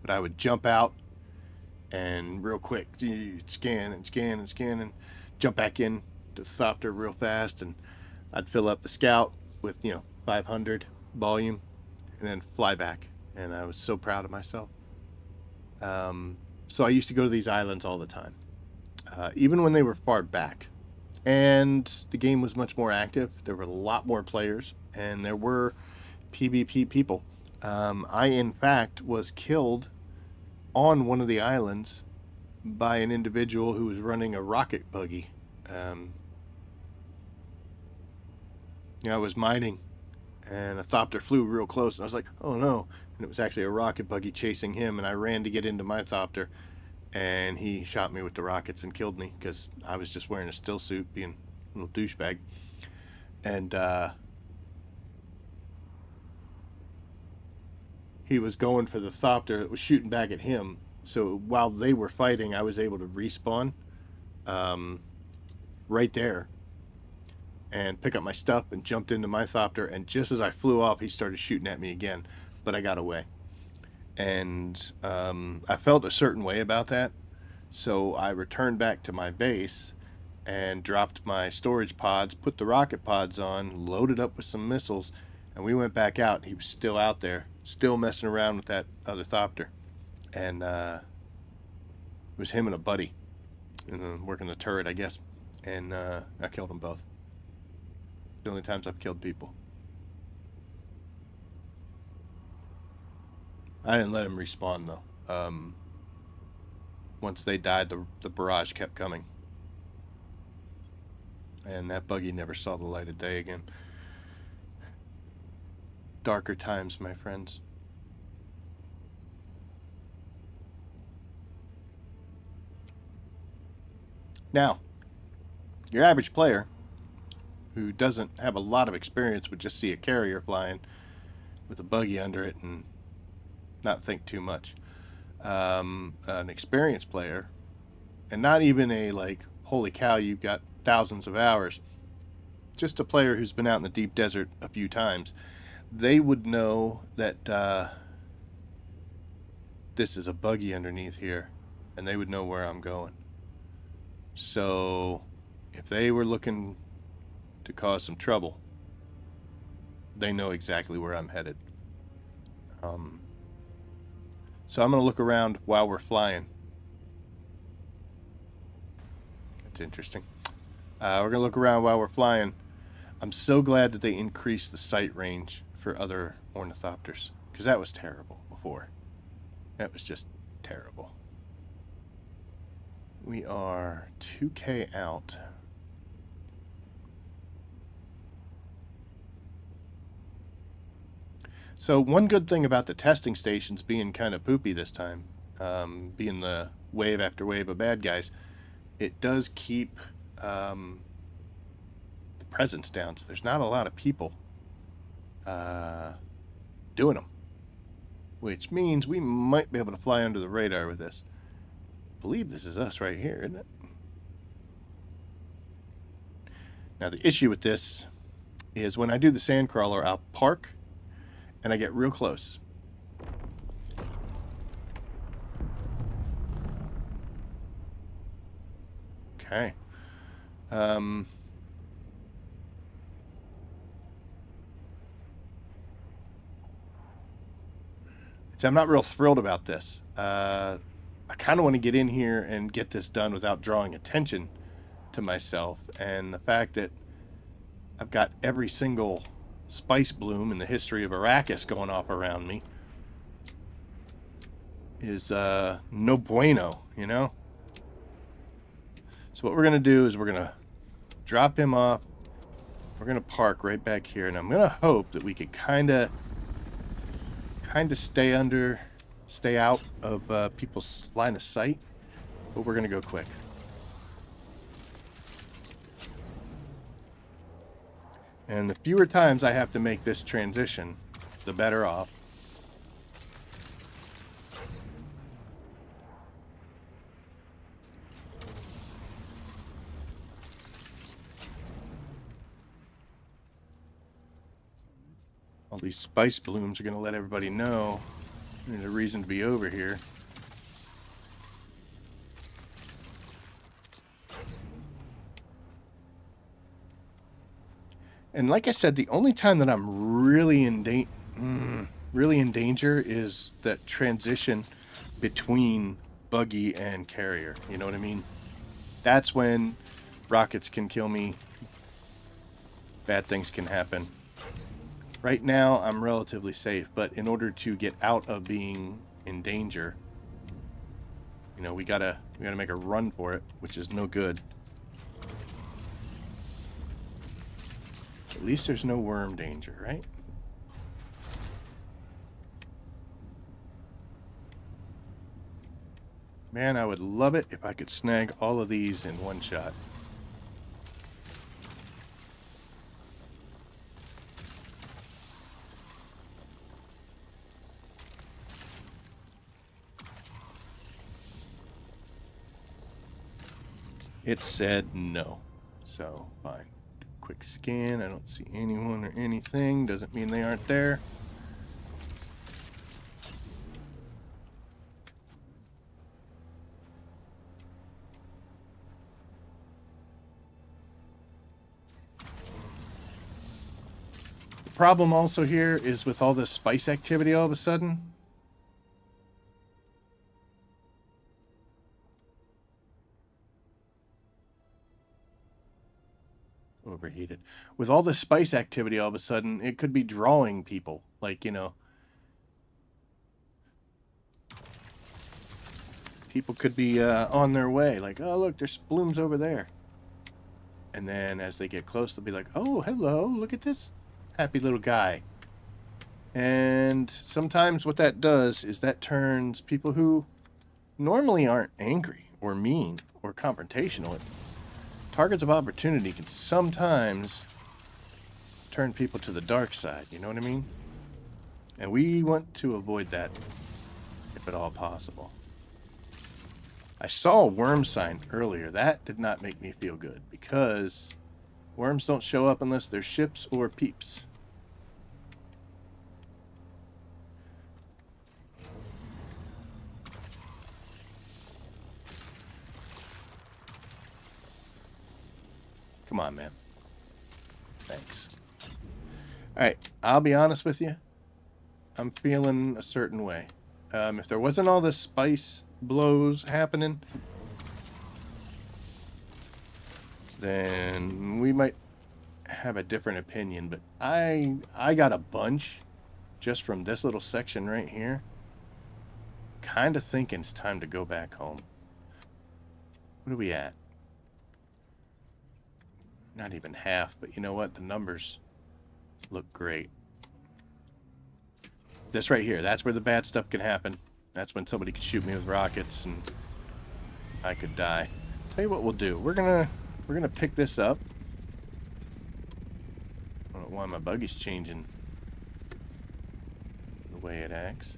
But I would jump out and real quick scan and jump back in to the thopter real fast, and I'd fill up the scout with, you know, 500 volume and then fly back. And I was so proud of myself. So I used to go to these islands all the time, even when they were far back. And the game was much more active. There were a lot more players, and there were PvP people. I, in fact, was killed on one of the islands by an individual who was running a rocket buggy. I was mining, and a thopter flew real close, and I was like, oh no. And it was actually a rocket buggy chasing him, and I ran to get into my thopter, and he shot me with the rockets and killed me because I was just wearing a still suit, being a little douchebag. And he was going for the thopter that was shooting back at him. So while they were fighting, I was able to respawn right there and pick up my stuff and jumped into my thopter. And just as I flew off, he started shooting at me again, but I got away. And I felt a certain way about that. So I returned back to my base and dropped my storage pods, put the rocket pods on, loaded up with some missiles, and we went back out. He was still out there, still messing around with that other thopter. And it was him and a buddy, and working the turret, I guess. And I killed them both. The only times I've killed people. I didn't let him respawn, though. Once they died, the barrage kept coming. And that buggy never saw the light of day again. Darker times, my friends. Now, your average player who doesn't have a lot of experience would just see a carrier flying with a buggy under it and not think too much. An experienced player, and not even a like, holy cow, you've got thousands of hours, just a player who's been out in the deep desert a few times, they would know that this is a buggy underneath here, and they would know where I'm going. So if they were looking to cause some trouble, they know exactly where I'm headed. So I'm going to look around while we're flying. That's interesting. We're going to look around while we're flying. I'm so glad that they increased the sight range for other ornithopters, because that was terrible before. That was just terrible. We are 2K out. So one good thing about the testing stations being kind of poopy this time, being the wave after wave of bad guys, it does keep the presence down. So there's not a lot of people doing them, which means we might be able to fly under the radar with this. I believe this is us right here, isn't it? Now the issue with this is when I do the sand crawler, I'll park and I get real close. Okay. So I'm not real thrilled about this. I kind of want to get in here and get this done without drawing attention to myself. And the fact that I've got every single spice bloom in the history of Arrakis going off around me is no bueno, you know? So what we're going to do is we're going to drop him off. We're going to park right back here, and I'm going to hope that we could kind of stay out of people's line of sight, but we're going to go quick. And the fewer times I have to make this transition, the better off. All these spice blooms are going to let everybody know there's a reason to be over here. And like I said, the only time that I'm really in danger is that transition between buggy and carrier. You know what I mean? That's when rockets can kill me. Bad things can happen. Right now, I'm relatively safe, but in order to get out of being in danger, you know, we gotta make a run for it, which is no good. At least there's no worm danger, right? Man, I would love it if I could snag all of these in one shot. It said no, so fine. Quick scan, I don't see anyone or anything, doesn't mean they aren't there. The problem also here is with all this spice activity all of a sudden. Overheated. With all the spice activity all of a sudden, it could be drawing people. Like, you know, people could be on their way. Like, oh, look, there's blooms over there. And then as they get close, they'll be like, oh, hello, look at this happy little guy. And sometimes what that does is that turns people who normally aren't angry or mean or confrontational. Targets of opportunity can sometimes turn people to the dark side, you know what I mean? And we want to avoid that if at all possible. I saw a worm sign earlier. That did not make me feel good because worms don't show up unless they're ships or peeps. Come on, man. Thanks. All right, I'll be honest with you. I'm feeling a certain way. If there wasn't all this spice blows happening, then we might have a different opinion. But I got a bunch just from this little section right here. Kind of thinking it's time to go back home. What are we at? Not even half, but you know what? The numbers look great. This right here, that's where the bad stuff can happen. That's when somebody could shoot me with rockets and I could die. Tell you what we'll do. We're gonna pick this up. I don't know why my buggy's changing the way it acts.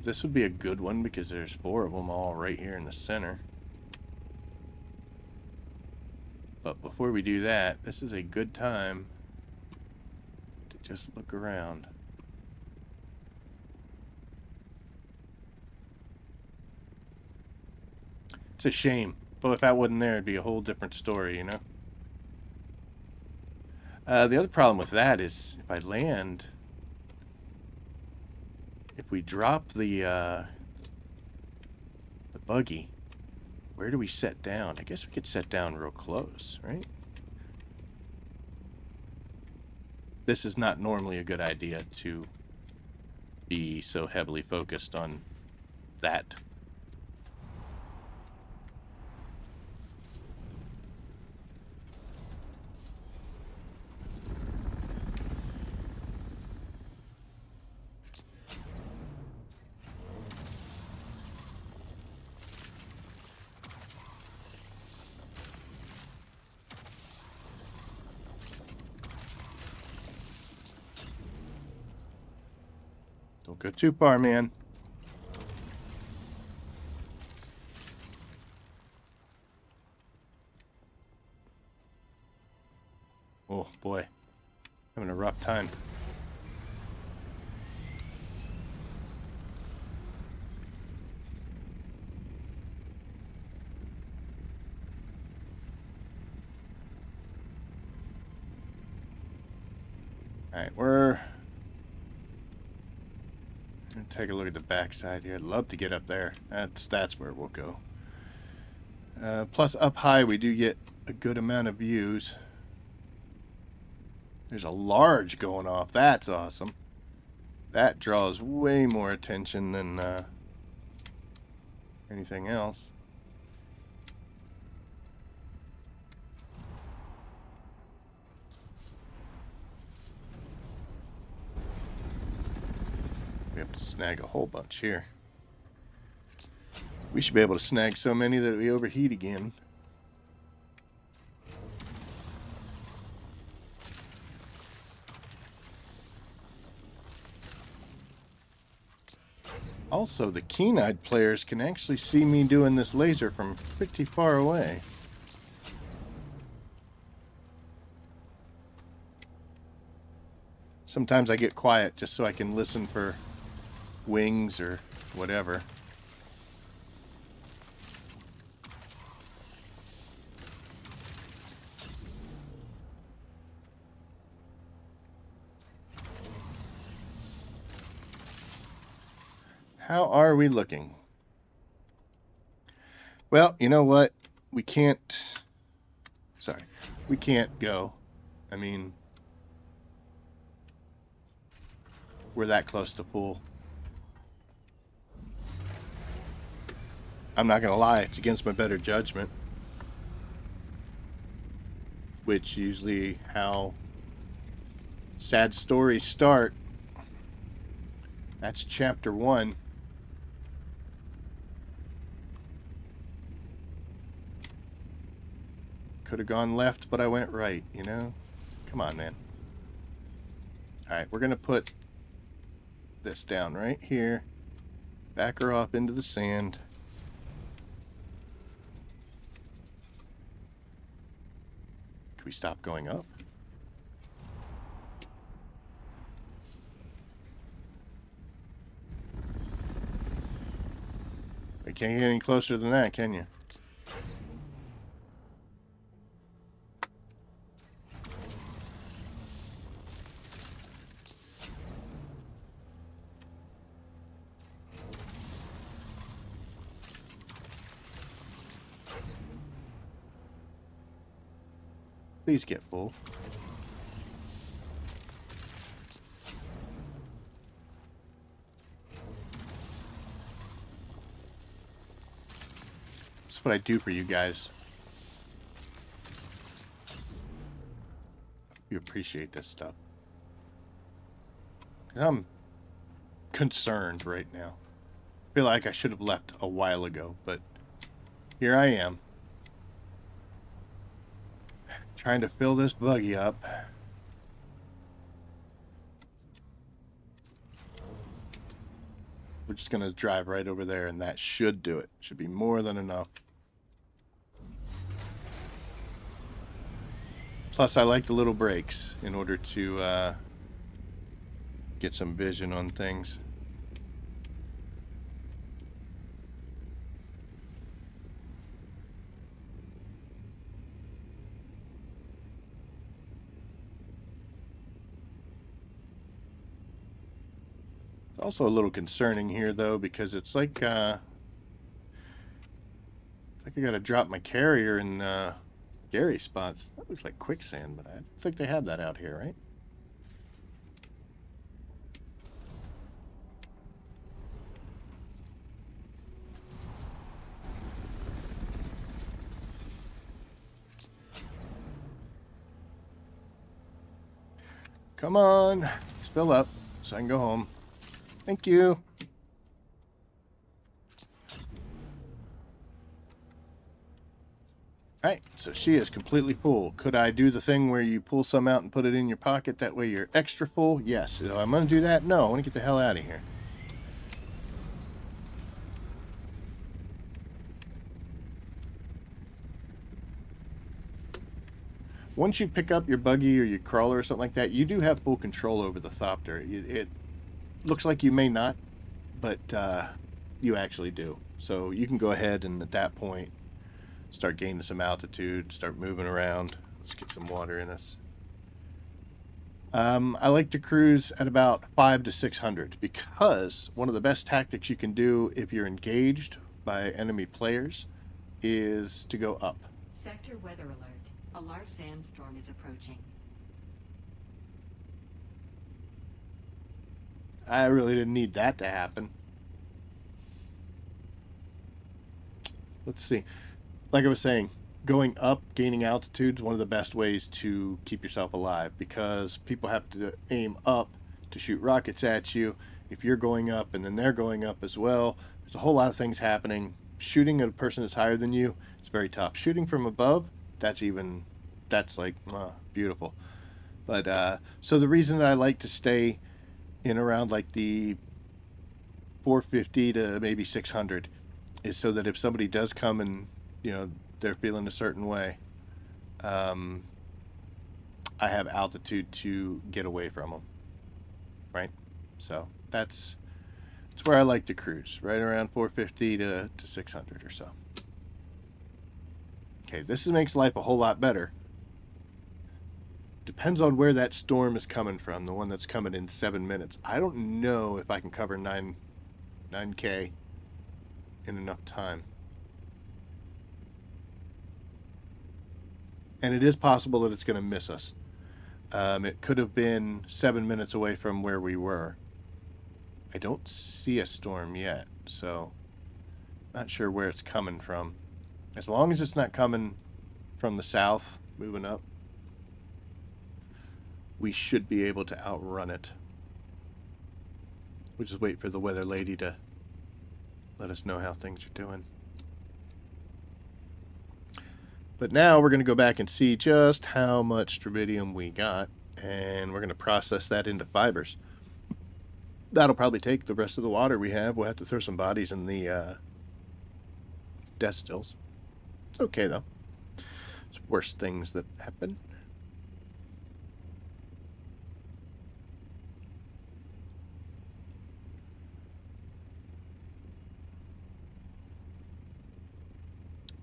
This would be a good one because there's 4 of them all right here in the center. But before we do that, this is a good time to just look around. It's a shame. But if that wasn't there, it'd be a whole different story, you know? The other problem with that is if I land... If we drop the buggy, where do we set down? I guess we could set down real close, right? This is not normally a good idea to be so heavily focused on that. Don't go too far, man. Oh, boy. Having a rough time. Alright, we're... Take a look at the backside here. I'd love to get up there. That's where we'll go. Plus, up high, we do get a good amount of views. There's a large going off. That's awesome. That draws way more attention than anything else. We have to snag a whole bunch here. We should be able to snag so many that we overheat again. Also, the keen-eyed players can actually see me doing this laser from pretty far away. Sometimes I get quiet just so I can listen for wings or whatever. How are we looking? Well, you know what? We can't... Sorry. We can't go. I mean... We're that close to full. I'm not gonna lie, it's against my better judgment. Which usually how sad stories start. That's chapter 1. Could have gone left, but I went right, you know? Come on, man. Alright, we're gonna put this down right here. Back her off into the sand. Can we stop going up? You can't get any closer than that, can you? Please get full. That's what I do for you guys. You appreciate this stuff. I'm concerned right now. I feel like I should have left a while ago, but here I am. Trying to fill this buggy up. We're just going to drive right over there, and that should do it. Should be more than enough. Plus, I like the little breaks in order to get some vision on things. It's also a little concerning here, though, because it's like I gotta drop my carrier in scary spots. That looks like quicksand, but I don't think they have that out here, right? Come on, fill up so I can go home. Thank you. Alright, so she is completely full. Could I do the thing where you pull some out and put it in your pocket? That way you're extra full? Yes. So I'm going to do that? No, I want to get the hell out of here. Once you pick up your buggy or your crawler or something like that, you do have full control over the Thopter. It looks like you may not, but you actually do. So you can go ahead and at that point start gaining some altitude, start moving around. Let's get some water in us. I like to cruise at about 500 to 600 because one of the best tactics you can do if you're engaged by enemy players is to go up.
Sector weather alert. A large sandstorm is approaching.
I really didn't need that to happen. Let's see. Like I was saying, going up, gaining altitude is one of the best ways to keep yourself alive because people have to aim up to shoot rockets at you. If you're going up and then they're going up as well, there's a whole lot of things happening. Shooting at a person that's higher than you is very tough. Shooting from above, that's like beautiful. But so the reason that I like to stay in around like the 450 to maybe 600 is so that if somebody does come and they're feeling a certain way, I have altitude to get away from them, right? So that's where I like to cruise, right around 450 to 600 or so. Okay, this makes life a whole lot better. Depends on where that storm is coming from, the one that's coming in 7 minutes. I don't know if I can cover 9K in enough time. And it is possible that it's going to miss us. It could have been 7 minutes away from where we were. I don't see a storm yet, so not sure where it's coming from. As long as it's not coming from the south, moving up, we should be able to outrun it. We'll just wait for the weather lady to let us know how things are doing. But now we're going to go back and see just how much Stravidium we got, and we're going to process that into fibers. That'll probably take the rest of the water we have. We'll have to throw some bodies in the death stills. It's okay, though. It's worse things that happen.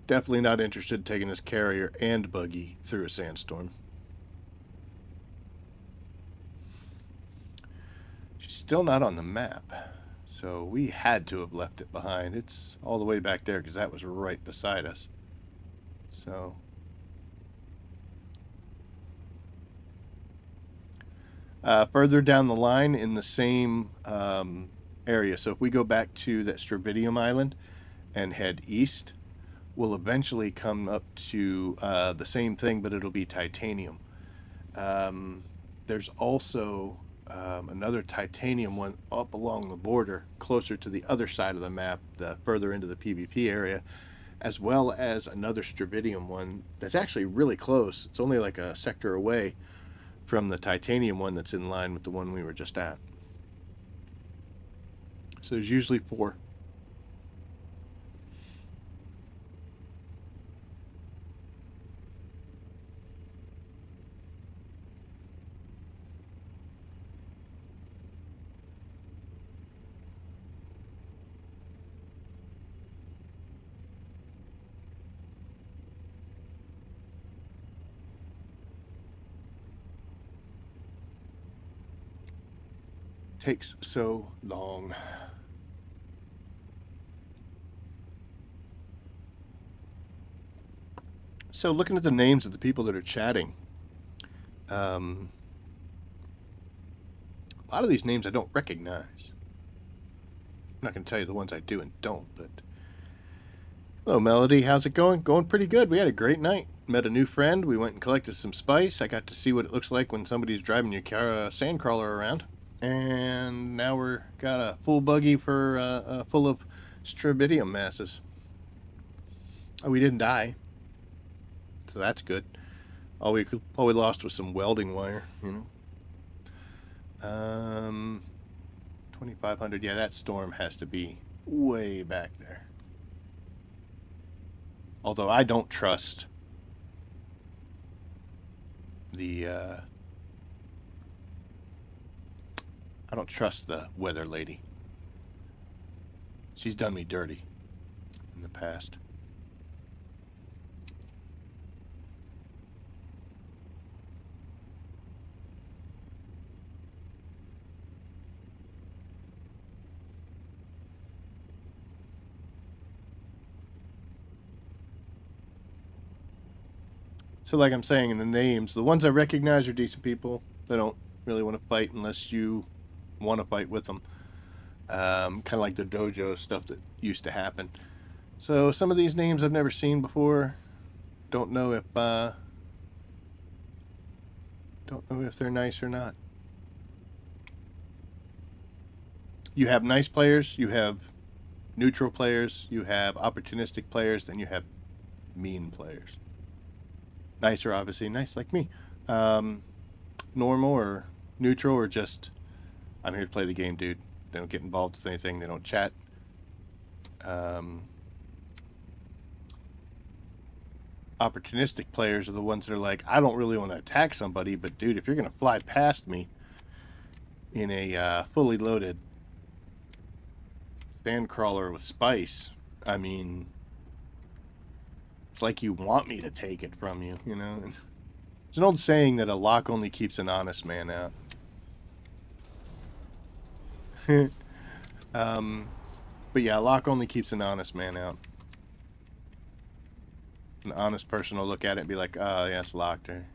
Definitely not interested in taking this carrier and buggy through a sandstorm. She's still not on the map, so we had to have left it behind. It's all the way back there because that was right beside us. So Further down the line in the same area, so if we go back to that Stravidium island and head east, we'll eventually come up to the same thing, but it'll be titanium. There's also another titanium one up along the border, closer to the other side of the map, further into the PvP area, as well as another Stravidium one that's actually really close. It's only like a sector away from the titanium one that's in line with the one we were just at. So there's usually 4. Takes so long. So looking at the names of the people that are chatting, a lot of these names I don't recognize. I'm not going to tell you the ones I do and don't, but... Hello, Melody. How's it going? Going pretty good. We had a great night. Met a new friend. We went and collected some spice. I got to see what it looks like when somebody's driving your car, sandcrawler around. And now we're got a full buggy for full of Stravidium masses. We didn't die, so that's good. All we lost was some welding wire, you know. 2,500. Yeah, that storm has to be way back there. Although I don't trust the I don't trust the weather lady. She's done me dirty in the past. So like I'm saying in the names, the ones I recognize are decent people. They don't really want to fight unless you want to fight with them. Kind of like the dojo stuff that used to happen. So some of these names I've never seen before. Don't know if they're nice or not. You have nice players, you have neutral players, you have opportunistic players, then you have mean players. Nice are obviously nice like me. Normal or neutral or just I'm here to play the game, dude. They don't get involved with anything. They don't chat. Opportunistic players are the ones that are like, I don't really want to attack somebody, but dude, if you're going to fly past me in a fully loaded sandcrawler with spice, I mean, it's like you want me to take it from you, you know? There's an old saying that a lock only keeps an honest man out. But yeah, a lock only keeps an honest man out. An honest person will look at it and be like, oh, yeah, it's locked, or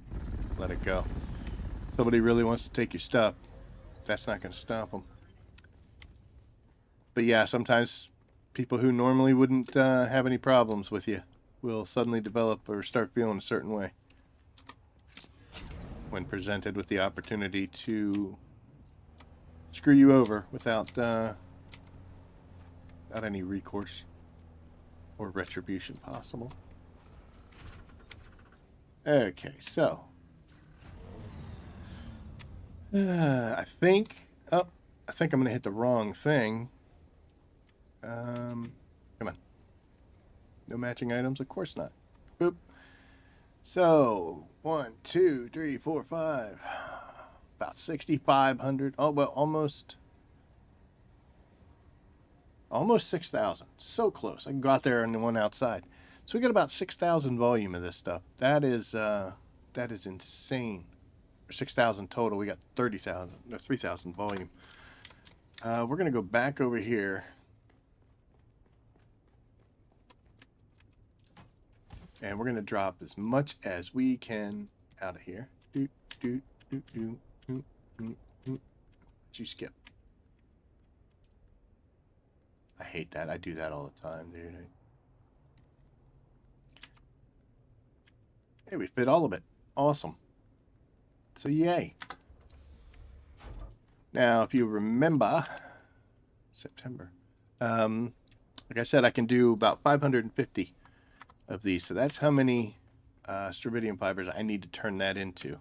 let it go. Somebody really wants to take your stuff, that's not going to stop them. But yeah, sometimes people who normally wouldn't have any problems with you will suddenly develop or start feeling a certain way when presented with the opportunity to screw you over without any recourse or retribution possible. Okay, so I think I'm gonna hit the wrong thing. Come on. No matching items? Of course not. Boop. So 1, 2, 3, 4, 5. About 6,500. Oh well, almost 6,000. So close. I can go out there and the one outside. So we got about 6,000 volume of this stuff. That is insane. 6,000 total. We got 30,000 or 3,000 volume. We're gonna go back over here. And we're going to drop as much as we can out of here. you skip? I hate that. I do that all the time, dude. Hey, we fit all of it. Awesome. So, yay. Now, if you remember, September. Like I said, I can do about 550 of these. So that's how many Stravidium fibers I need to turn that into.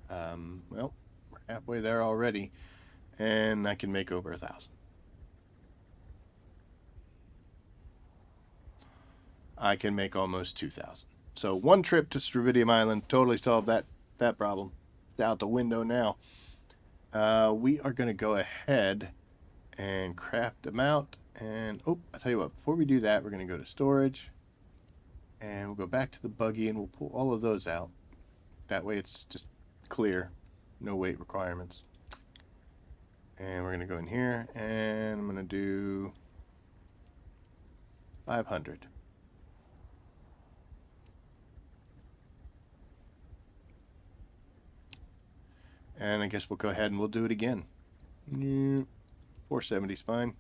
Well, we're halfway there already. And I can make over 1,000. I can make almost 2,000. So one trip to Stravidium Island totally solved that problem. It's out the window now. We are going to go ahead and craft them out. And, oh, I'll tell you what, before we do that, we're going to go to storage. And we'll go back to the buggy and we'll pull all of those out. That way it's just clear. No weight requirements. And we're going to go in here and I'm going to do 500. And I guess we'll go ahead and we'll do it again. 470 is fine.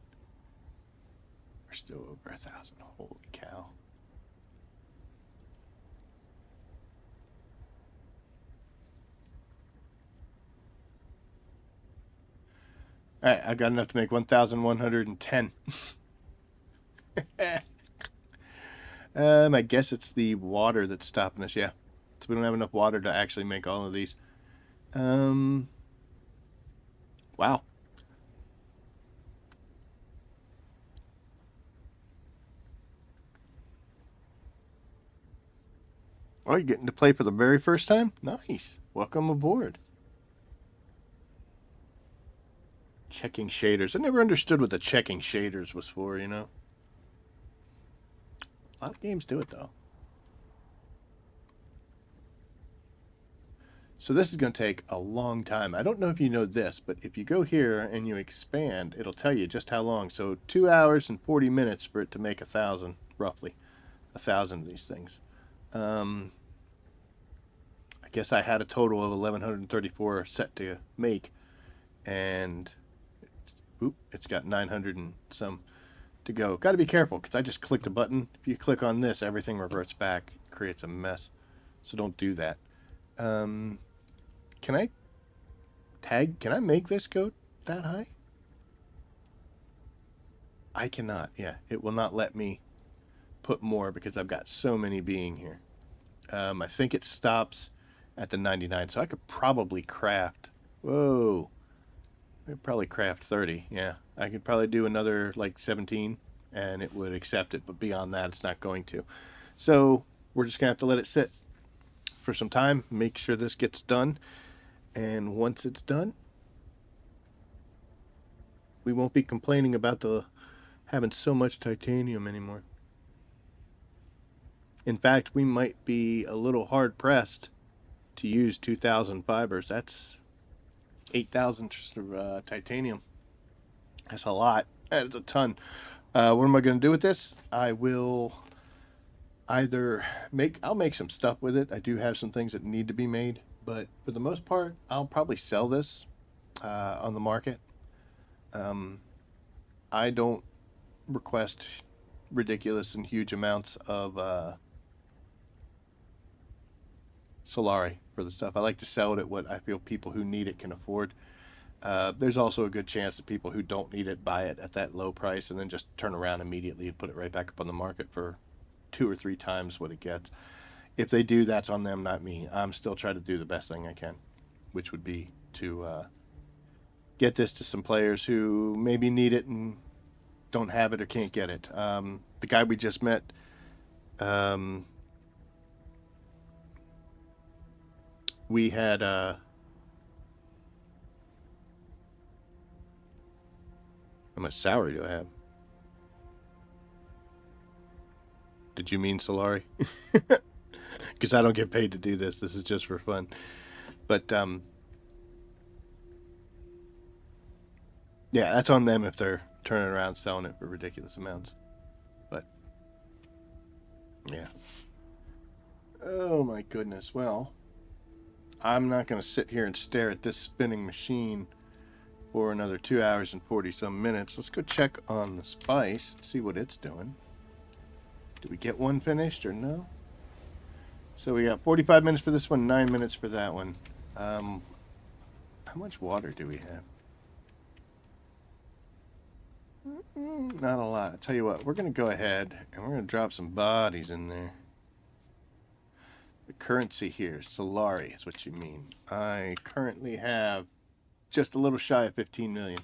We're still over 1,000. Holy cow. Alright, I got enough to make 1,110. I guess it's the water that's stopping us, yeah. So we don't have enough water to actually make all of these. Wow. Oh, you're getting to play for the very first time? Nice. Welcome aboard. Checking shaders. I never understood what the checking shaders was for, you know? A lot of games do it, though. So this is going to take a long time. I don't know if you know this, but if you go here and you expand, it'll tell you just how long. So 2 hours and 40 minutes for it to make 1,000, roughly. 1,000 of these things. I guess I had a total of 1,134 set to make, and it's got 900 and some to go. Got to be careful because I just clicked a button. If you click on this, everything reverts back, creates a mess. So don't do that. Can I make this go that high? I cannot. Yeah, it will not let me put more because I've got so many being here. I think it stops at the 99, so I could probably craft. Whoa. I could probably craft 30. Yeah, I could probably do another like 17 and it would accept it, but beyond that it's not going to. So we're just gonna have to let it sit for some time, make sure this gets done, and once it's done, we won't be complaining about having so much titanium anymore. In fact, we might be a little hard pressed to use 2,000 fibers. That's 8,000 titanium. That's a lot. That's a ton. What am I going to do with this? I will either I'll make some stuff with it. I do have some things that need to be made, but for the most part, I'll probably sell this on the market. I don't request ridiculous and huge amounts of Solari for the stuff. I like to sell it at what I feel people who need it can afford. There's also a good chance that people who don't need it buy it at that low price and then just turn around immediately and put it right back up on the market for 2 or 3 times what it gets. If they do, that's on them, not me. I'm still trying to do the best thing I can, which would be to get this to some players who maybe need it and don't have it or can't get it. The guy we just met, we had how much salary do I have? Did you mean Solari? Because I don't get paid to do this. This is just for fun. But yeah, that's on them if they're turning around selling it for ridiculous amounts. But yeah. Oh my goodness. Well, I'm not going to sit here and stare at this spinning machine for another 2 hours and 40 some minutes. Let's go check on the Spice and see what it's doing. Did we get one finished or no? So we got 45 minutes for this one, 9 minutes for that one. How much water do we have? Not a lot. I'll tell you what, we're going to go ahead and we're going to drop some bodies in there. The currency here, Solari is what you mean. I currently have just a little shy of 15 million.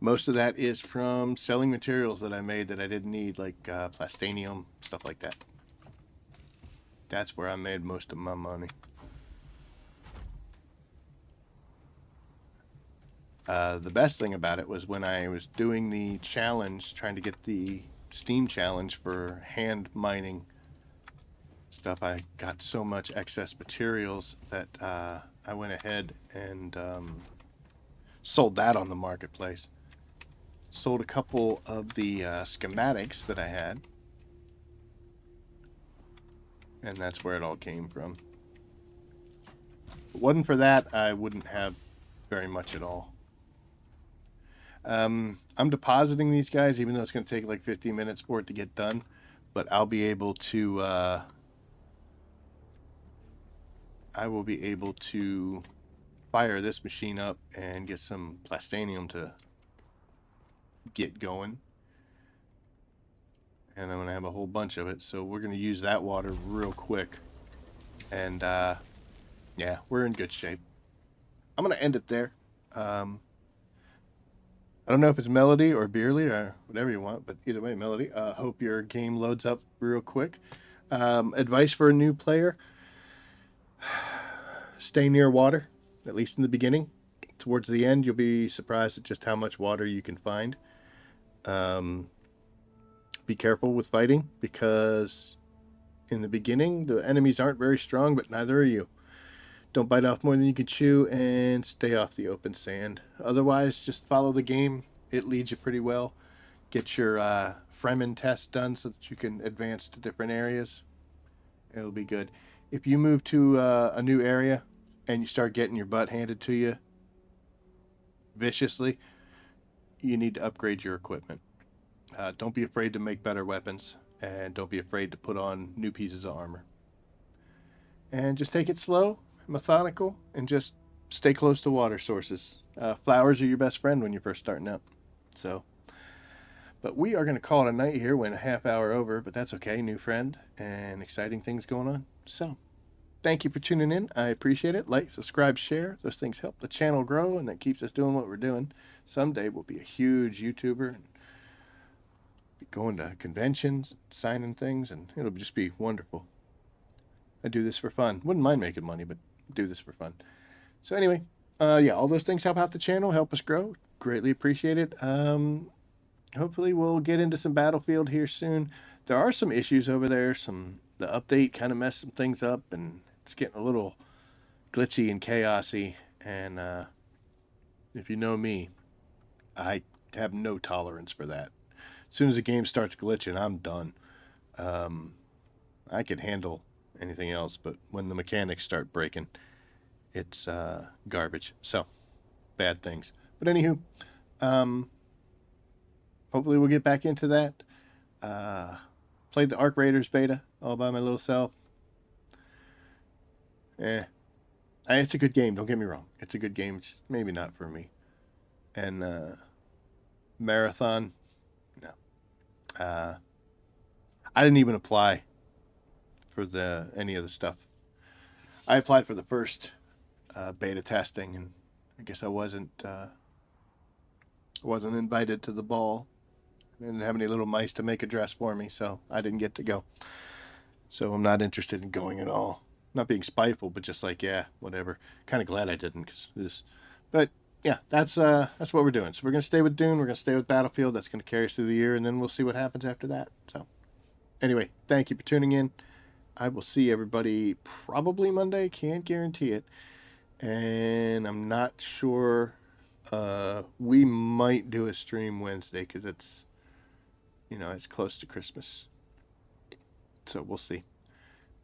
Most of that is from selling materials that I made that I didn't need, like plastanium, stuff like that. That's where I made most of my money. The best thing about it was when I was doing the challenge, trying to get the Steam challenge for hand mining stuff, I got so much excess materials that I went ahead and sold that on the marketplace. Sold a couple of the schematics that I had, and that's where it all came from. If it wasn't for that, I wouldn't have very much at all. I'm depositing these guys, even though it's going to take like 15 minutes for it to get done, but I'll be able to I will be able to fire this machine up and get some plastanium to get going. And I'm going to have a whole bunch of it, so we're going to use that water real quick. And yeah, we're in good shape. I'm going to end it there. I don't know if it's Melody or Beerly or whatever you want, but either way, Melody, hope your game loads up real quick. Advice for a new player: stay near water, at least in the beginning. Towards the end, you'll be surprised at just how much water you can find. Be careful with fighting, because in the beginning, the enemies aren't very strong, but neither are you. Don't bite off more than you can chew, and stay off the open sand. Otherwise, just follow the game. It leads you pretty well. Get your Fremen test done so that you can advance to different areas. It'll be good. If you move to a new area and you start getting your butt handed to you viciously, you need to upgrade your equipment. Don't be afraid to make better weapons, and don't be afraid to put on new pieces of armor. And just take it slow, methodical, and just stay close to water sources. Flowers are your best friend when you're first starting out. So, but we are going to call it a night here. Went a half hour over, but that's okay. New friend and exciting things going on. So, thank you for tuning in. I appreciate it. Like, subscribe, share. Those things help the channel grow, and that keeps us doing what we're doing. Someday we'll be a huge YouTuber and be going to conventions, signing things, and it'll just be wonderful. I do this for fun. Wouldn't mind making money, but do this for fun. So anyway, yeah, all those things help out the channel, help us grow. Greatly appreciate it. Hopefully we'll get into some Battlefield here soon. There are some issues over there. The update kind of messed some things up, and it's getting a little glitchy and chaosy. And if you know me, I have no tolerance for that. As soon as the game starts glitching, I'm done. I can handle anything else, but when the mechanics start breaking, it's garbage. So, bad things. But anywho, hopefully we'll get back into that. Played the Arc Raiders beta all by my little self. It's a good game, don't get me wrong. It's a good game, it's maybe not for me. And Marathon, no. I didn't even apply for any of the stuff. I applied for the first beta testing, and I guess I wasn't invited to the ball. I didn't have any little mice to make a dress for me, so I didn't get to go. So I'm not interested in going at all. Not being spiteful, but just like, yeah, whatever. Kind of glad I didn't, but yeah, that's what we're doing. So we're gonna stay with Dune. We're gonna stay with Battlefield. That's gonna carry us through the year, and then we'll see what happens after that. So anyway, thank you for tuning in. I will see everybody probably Monday. Can't guarantee it. And I'm not sure. We might do a stream Wednesday because it's close to Christmas. So we'll see.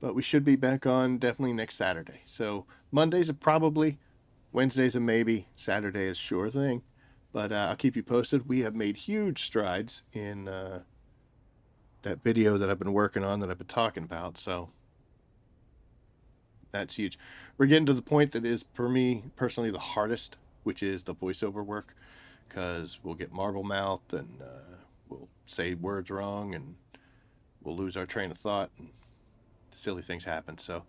But we should be back on definitely next Saturday. So Mondays are probably, Wednesday's a maybe, Saturday is sure thing. But I'll keep you posted. We have made huge strides in that video that I've been working on, that I've been talking about. So that's huge. We're getting to the point that is, for me personally, the hardest, which is the voiceover work, because we'll get marble mouthed and we'll say words wrong and we'll lose our train of thought and silly things happen. So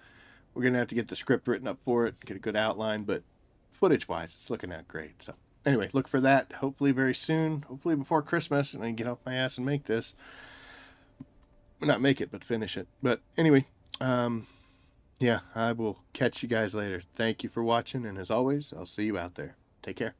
we're gonna have to get the script written up for it, get a good outline, but footage wise, it's looking out great. So anyway, look for that hopefully very soon, hopefully before Christmas, and I can get off my ass and make this. Not make it, but finish it. But anyway, yeah, I will catch you guys later. Thank you for watching, and as always, I'll see you out there. Take care.